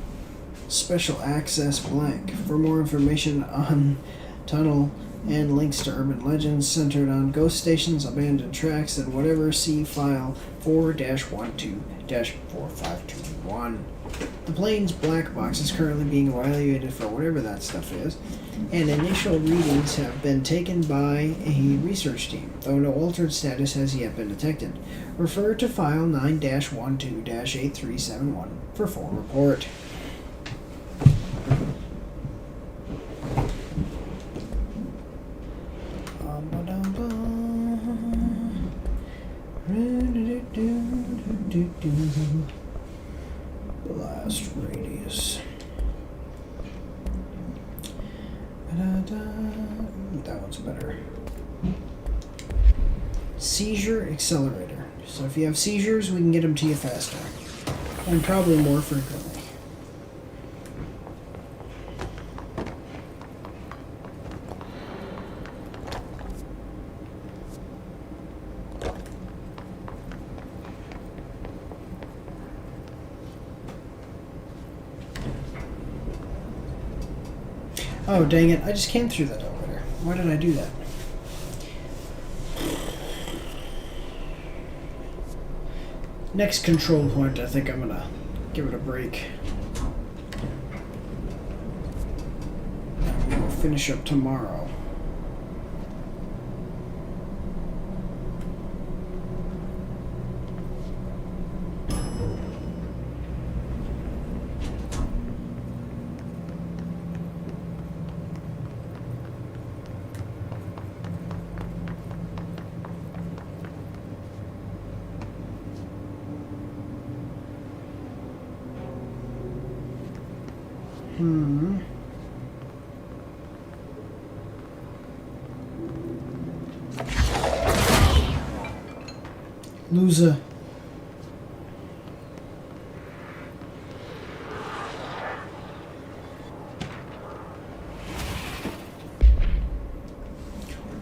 Special access blank. For more information on tunnel and links to urban legends centered on ghost stations, abandoned tracks, and whatever, see file 4-12-4521. The plane's black box is currently being evaluated for whatever that stuff is, and initial readings have been taken by a research team, though no altered status has yet been detected. Refer to file 9-12-8371 for full report. Blast radius. Ooh, that one's better. Seizure accelerator. So if you have seizures, we can get them to you faster. And probably more frequently. Oh, dang it. I just came through that elevator. Why did I do that? Next control point, I think I'm gonna give it a break. And we'll finish up tomorrow. Loser.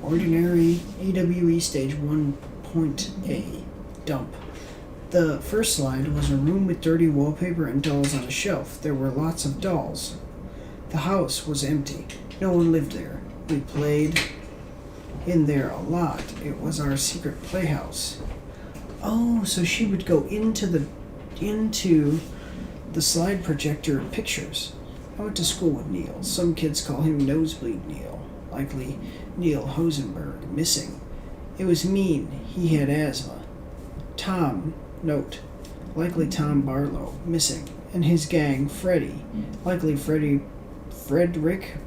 Ordinary AWE Stage 1.A Dump. The first slide was a room with dirty wallpaper and dolls on a shelf. There were lots of dolls. The house was empty. No one lived there. We played in there a lot. It was our secret playhouse. Oh, so she would go into the slide projector pictures. I went to school with Neil. Some kids call him Nosebleed Neil. Likely Neil Hosenberg. Missing. It was mean. He had asthma. Tom. Note. Likely Tom Barlow. Missing. And his gang. Freddy. Likely Frederick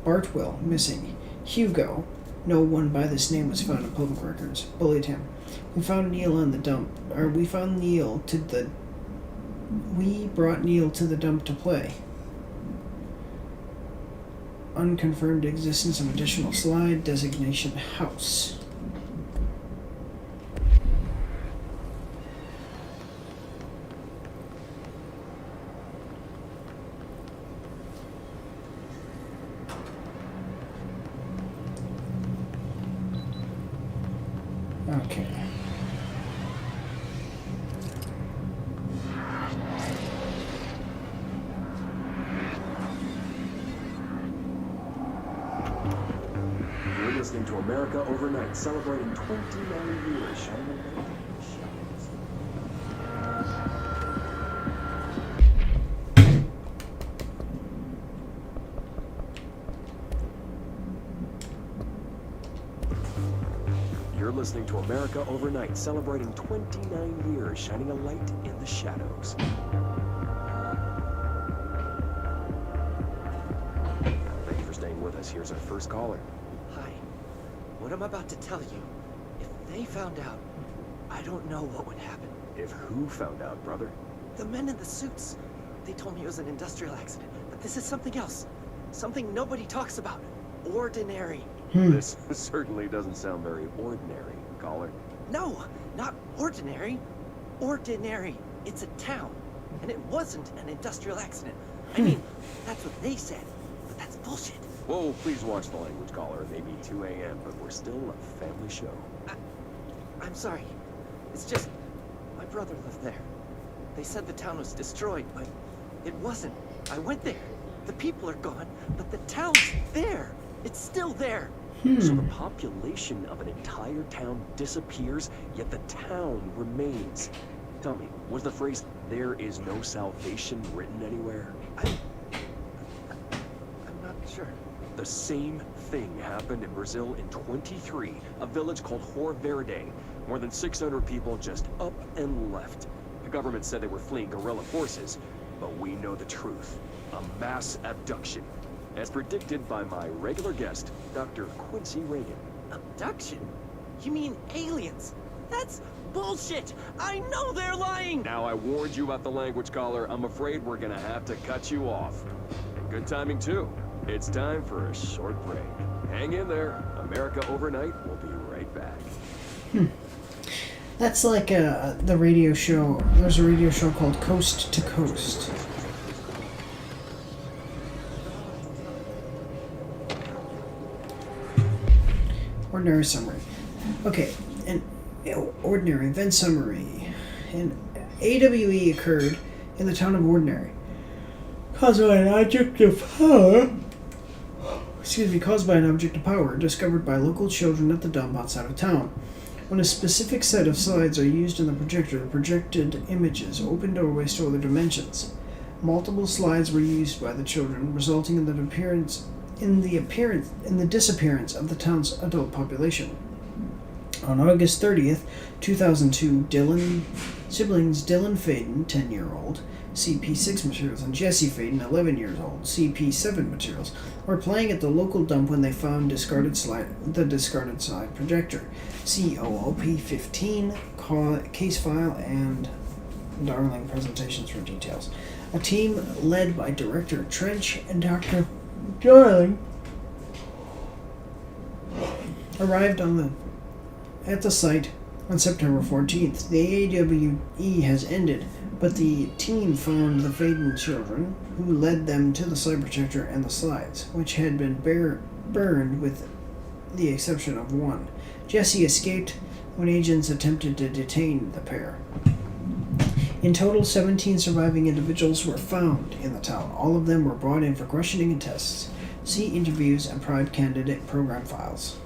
Bartwell. Missing. Hugo. No one by this name was found in public records. Bullied him. We found Neil on the dump. We brought Neil to the dump to play. Unconfirmed existence of additional slide. Designation house. Okay. You're listening to America Overnight, celebrating 29 years shining a light in the shadows. You're listening to America Overnight, celebrating 29 years shining a light in the shadows. Thank you for staying with us. Here's our first caller. Hi. What I'm about to tell you, if they found out, I don't know what would happen. If who found out, brother? The men in the suits. They told me it was an industrial accident, but this is something else. Something nobody talks about. Ordinary. This certainly doesn't sound very ordinary, caller. No, not ordinary. Ordinary. It's a town. And it wasn't an industrial accident. I mean, that's what they said. But that's bullshit. Whoa, please watch the language, caller. It may be 2 a.m., but we're still a family show. I'm sorry. It's just, my brother lived there. They said the town was destroyed, but it wasn't. I went there. The people are gone, but the town's there. It's still there. So the population of an entire town disappears, yet the town remains. Tell me, was the phrase, "there is no salvation," written anywhere? I'm not sure. The same thing happened in Brazil in 23, a village called Hor Verde. More than 600 people just up and left. The government said they were fleeing guerrilla forces, but we know the truth. A mass abduction. As predicted by my regular guest, Dr. Quincy Reagan. Abduction? You mean aliens? That's bullshit! I know they're lying! Now I warned you about the language, caller. I'm afraid we're gonna have to cut you off. And good timing, too. It's time for a short break. Hang in there. America Overnight will be right back. That's like the radio show. There's a radio show called Coast to Coast. Ordinary summary. Okay, an ordinary event summary. An AWE occurred in the town of Ordinary, caused by an object of power caused by an object of power discovered by local children at the dump outside of town. When a specific set of slides are used in the projector, the projected images open doorways to other dimensions. Multiple slides were used by the children, resulting in the disappearance of the town's adult population. On August 30th, 2002, siblings Dylan Faden, 10-year-old, CP6 materials, and Jesse Faden, 11 years old, CP7 materials, were playing at the local dump when they found the discarded slide projector. See OOP15, case file, and Darling presentations for details. A team led by Director Trench and Dr. Darling arrived at the site on September 14th. The AWE has ended, but the team found the Faden children, who led them to the slide projector and the slides, which had been burned with the exception of one. Jesse escaped when agents attempted to detain the pair. In total, 17 surviving individuals were found in the town. All of them were brought in for questioning and tests. See interviews and Pride candidate program files.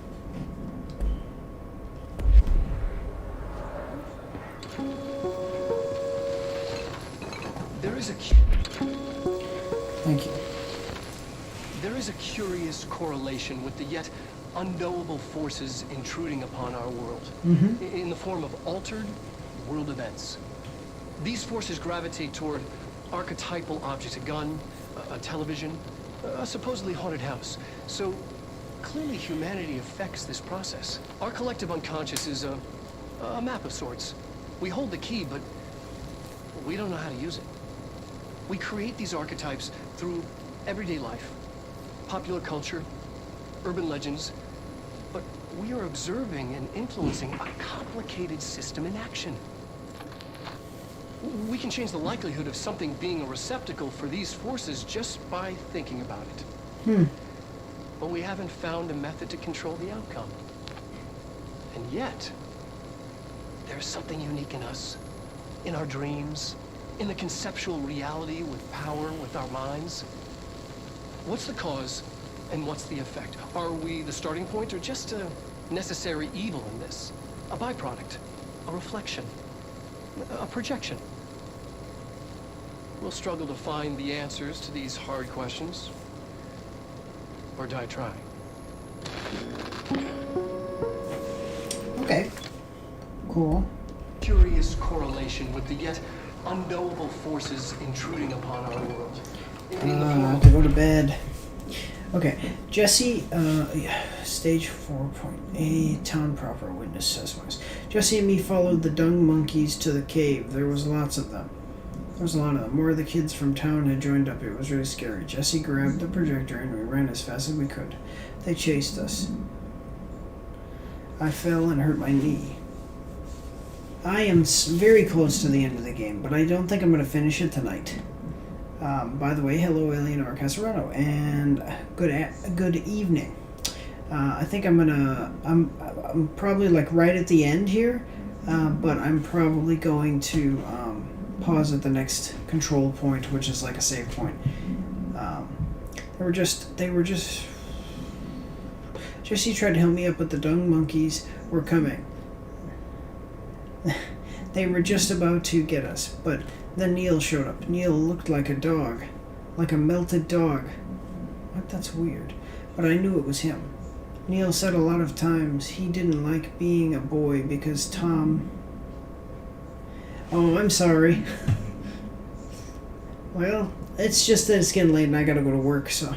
Thank you. There is a curious correlation with the yet unknowable forces intruding upon our world, in the form of altered world events. These forces gravitate toward archetypal objects, a gun, a television, a supposedly haunted house. So clearly humanity affects this process. Our collective unconscious is a map of sorts. We hold the key, but we don't know how to use it. We create these archetypes through everyday life, popular culture, urban legends, but we are observing and influencing a complicated system in action. We can change the likelihood of something being a receptacle for these forces just by thinking about it. But we haven't found a method to control the outcome. And yet, there's something unique in us, in our dreams, in the conceptual reality with power, with our minds. What's the cause and what's the effect? Are we the starting point or just a necessary evil in this? A byproduct, a reflection, a projection? We'll struggle to find the answers to these hard questions, or die trying. Okay. Cool. Curious correlation with the yet unknowable forces intruding upon our world. To go to bed. Okay, Jesse, stage 4.A, town proper, witness testimonies. Jesse and me followed the dung monkeys to the cave. There was lots of them. There was a lot of them. More of the kids from town had joined up. It was really scary. Jesse grabbed the projector and we ran as fast as we could. They chased us. I fell and hurt my knee. I am very close to the end of the game, but I don't think I'm going to finish it tonight. By the way, hello, Eleanor Casarano, and good evening. I think I'm probably like right at the end here, but I'm probably going to pause at the next control point, which is like a save point. They were just. Jesse tried to help me up, but the dung monkeys were coming. They were just about to get us, but then Neil showed up. Neil looked like a dog. Like a melted dog. What? That's weird. But I knew it was him. Neil said a lot of times he didn't like being a boy because Tom... Oh, I'm sorry. Well, it's just that it's getting late and I gotta go to work, so...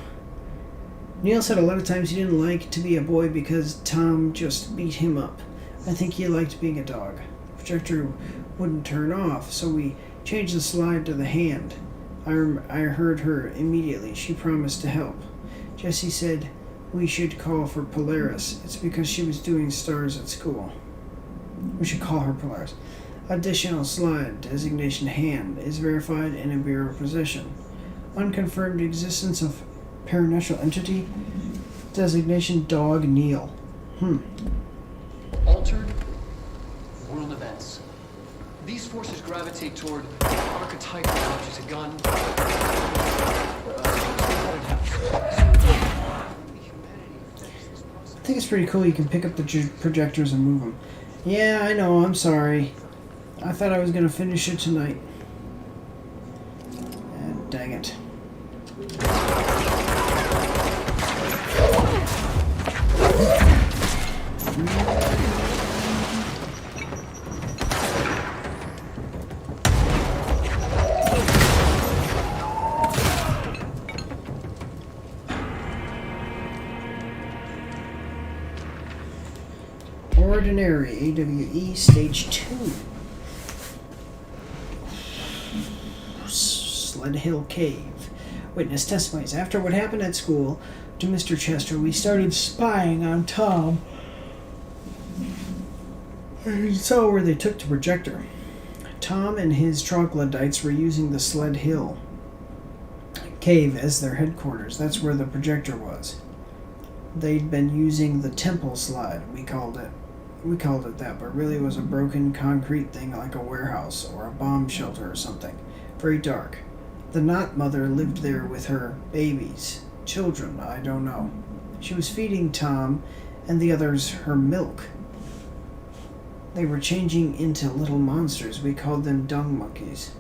Neil said a lot of times he didn't like to be a boy because Tom just beat him up. I think he liked being a dog. The projector wouldn't turn off, so we changed the slide to the hand. I heard her immediately. She promised to help. Jesse said we should call for Polaris. It's because she was doing stars at school. We should call her Polaris. Additional slide, designation hand, is verified in a bureau possession. Unconfirmed existence of paranatural entity, designation dog Neil. Altered world events. These forces gravitate toward archetypal objects, a gun, think it's pretty cool you can pick up the projectors and move them. Yeah, I know, I'm sorry. I thought I was going to finish it tonight. And dang it. Ordinary AWE Stage 2. Sled Hill Cave. Witness testifies. After what happened at school to Mr. Chester, we started spying on Tom. And he saw where they took the projector. Tom and his troglodytes were using the Sled Hill Cave as their headquarters. That's where the projector was. They'd been using the temple slide, we called it that, but really it was a broken concrete thing like a warehouse or a bomb shelter or something. Very dark. The Knot Mother lived there with her babies. Children, I don't know. She was feeding Tom and the others her milk. They were changing into little monsters. We called them dung monkeys.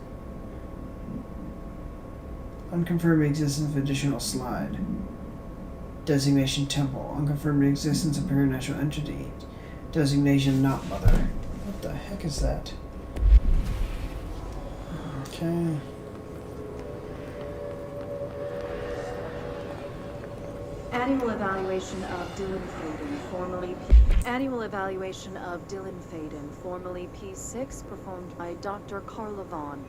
Unconfirmed existence of additional slide. Designation temple. Unconfirmed existence of paranatural entity. Designation Knot Mother. What the heck is that? Okay. Annual evaluation of Dylan Faden, formerly P6, performed by Dr. Carla Vaughn.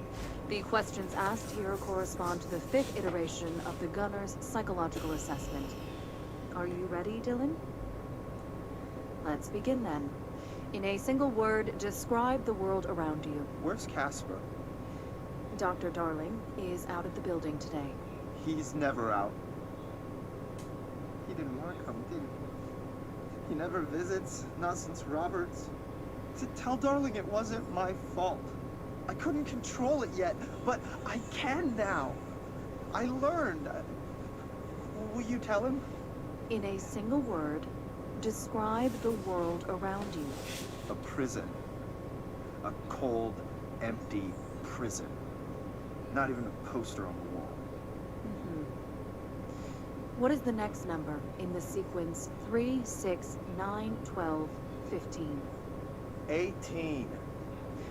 The questions asked here correspond to the 5th iteration of the Gunner's psychological assessment. Are you ready, Dylan? Let's begin then. In a single word, describe the world around you. Where's Casper? Dr. Darling is out of the building today. He's never out. He didn't want to come, did he? He never visits, not since Roberts. Tell Darling it wasn't my fault. I couldn't control it yet, but I can now. I learned. Will you tell him? In a single word, describe the world around you. A prison. A cold, empty prison. Not even a poster on the wall. What is the next number in the sequence 3, 6, 9, 12, 15? 18.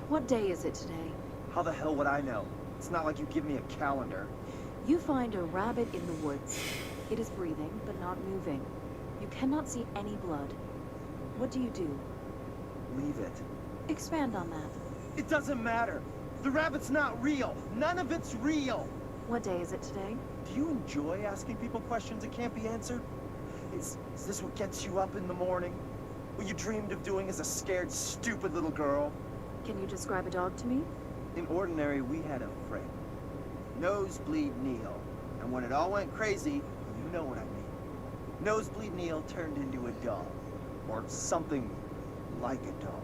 What day is it today? How the hell would I know? It's not like you give me a calendar. You find a rabbit in the woods. It is breathing, but not moving. You cannot see any blood. What do you do? Leave it. Expand on that. It doesn't matter. The rabbit's not real. None of it's real. What day is it today? Do you enjoy asking people questions that can't be answered? Is this what gets you up in the morning? What you dreamed of doing as a scared, stupid little girl? Can you describe a dog to me? In Ordinary, we had a friend. Nosebleed Neil. And when it all went crazy, you know what I mean. Nosebleed Neil turned into a dog. Or something like a dog.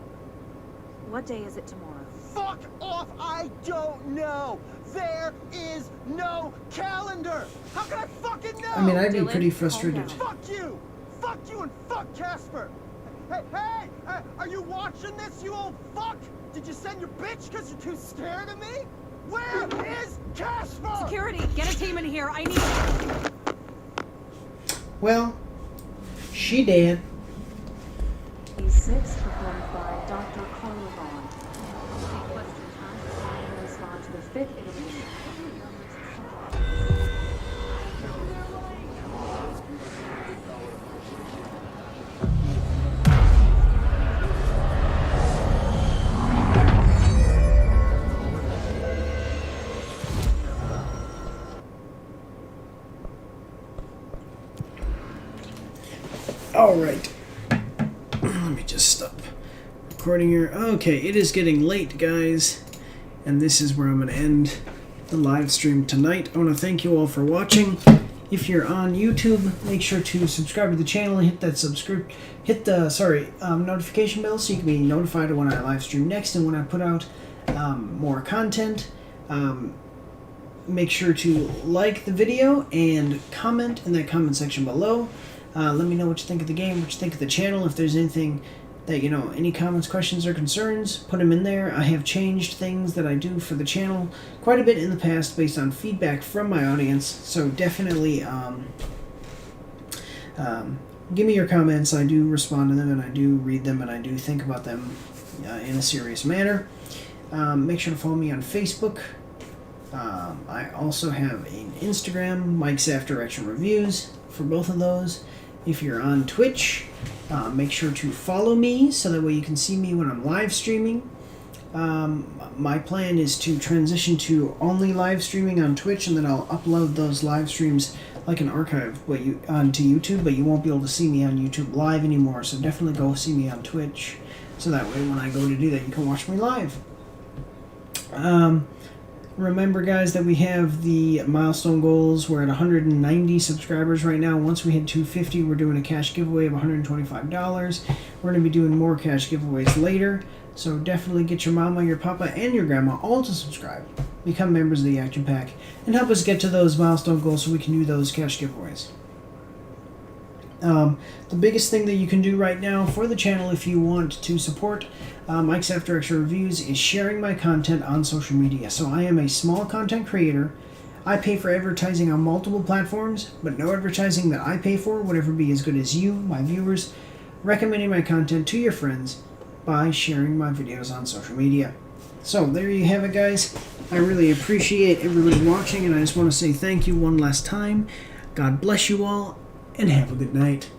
What day is it tomorrow? Fuck off! I don't know! There is no calendar! How can I fucking know? I mean, I'd be Dylan, pretty calm frustrated. down. Fuck you! Fuck you and fuck Casper! Hey! Are you watching this, you old fuck? Did you send your bitch because you're too scared of me? Where is Casper? Security, get a team in here. I need... Well, she did. P6, performed by Dr. Carla Vaughn. The question asked correspond to the 5th iteration. Alright. Let me just stop recording here. Okay, it is getting late, guys. And this is where I'm going to end the live stream tonight. I want to thank you all for watching. If you're on YouTube, make sure to subscribe to the channel and hit that notification bell so you can be notified of when I live stream next and when I put out more content. Make sure to like the video and comment in that comment section below. Let me know what you think of the game, what you think of the channel. If there's anything that, any comments, questions, or concerns, put them in there. I have changed things that I do for the channel quite a bit in the past based on feedback from my audience. So definitely give me your comments. I do respond to them, and I do read them, and I do think about them in a serious manner. Make sure to follow me on Facebook. I also have an Instagram, Mike's After Action Reviews, for both of those. If you're on Twitch, make sure to follow me so that way you can see me when I'm live streaming. My plan is to transition to only live streaming on Twitch, and then I'll upload those live streams like an archive onto YouTube, but you won't be able to see me on YouTube live anymore, so definitely go see me on Twitch, so that way when I go to do that, you can watch me live. Remember, guys, that we have the milestone goals. We're at 190 subscribers right now. Once we hit 250, we're doing a cash giveaway of $125. We're going to be doing more cash giveaways later, so definitely get your mama, your papa, and your grandma all to subscribe. Become members of the Action Pack and help us get to those milestone goals so we can do those cash giveaways. The biggest thing that you can do right now for the channel, if you want to support Mike's After Action Reviews, is sharing my content on social media. So I am a small content creator. I pay for advertising on multiple platforms, but no advertising that I pay for would ever be as good as you, my viewers, recommending my content to your friends by sharing my videos on social media. So there you have it, guys. I really appreciate everybody watching, and I just want to say thank you one last time. God bless you all, and have a good night.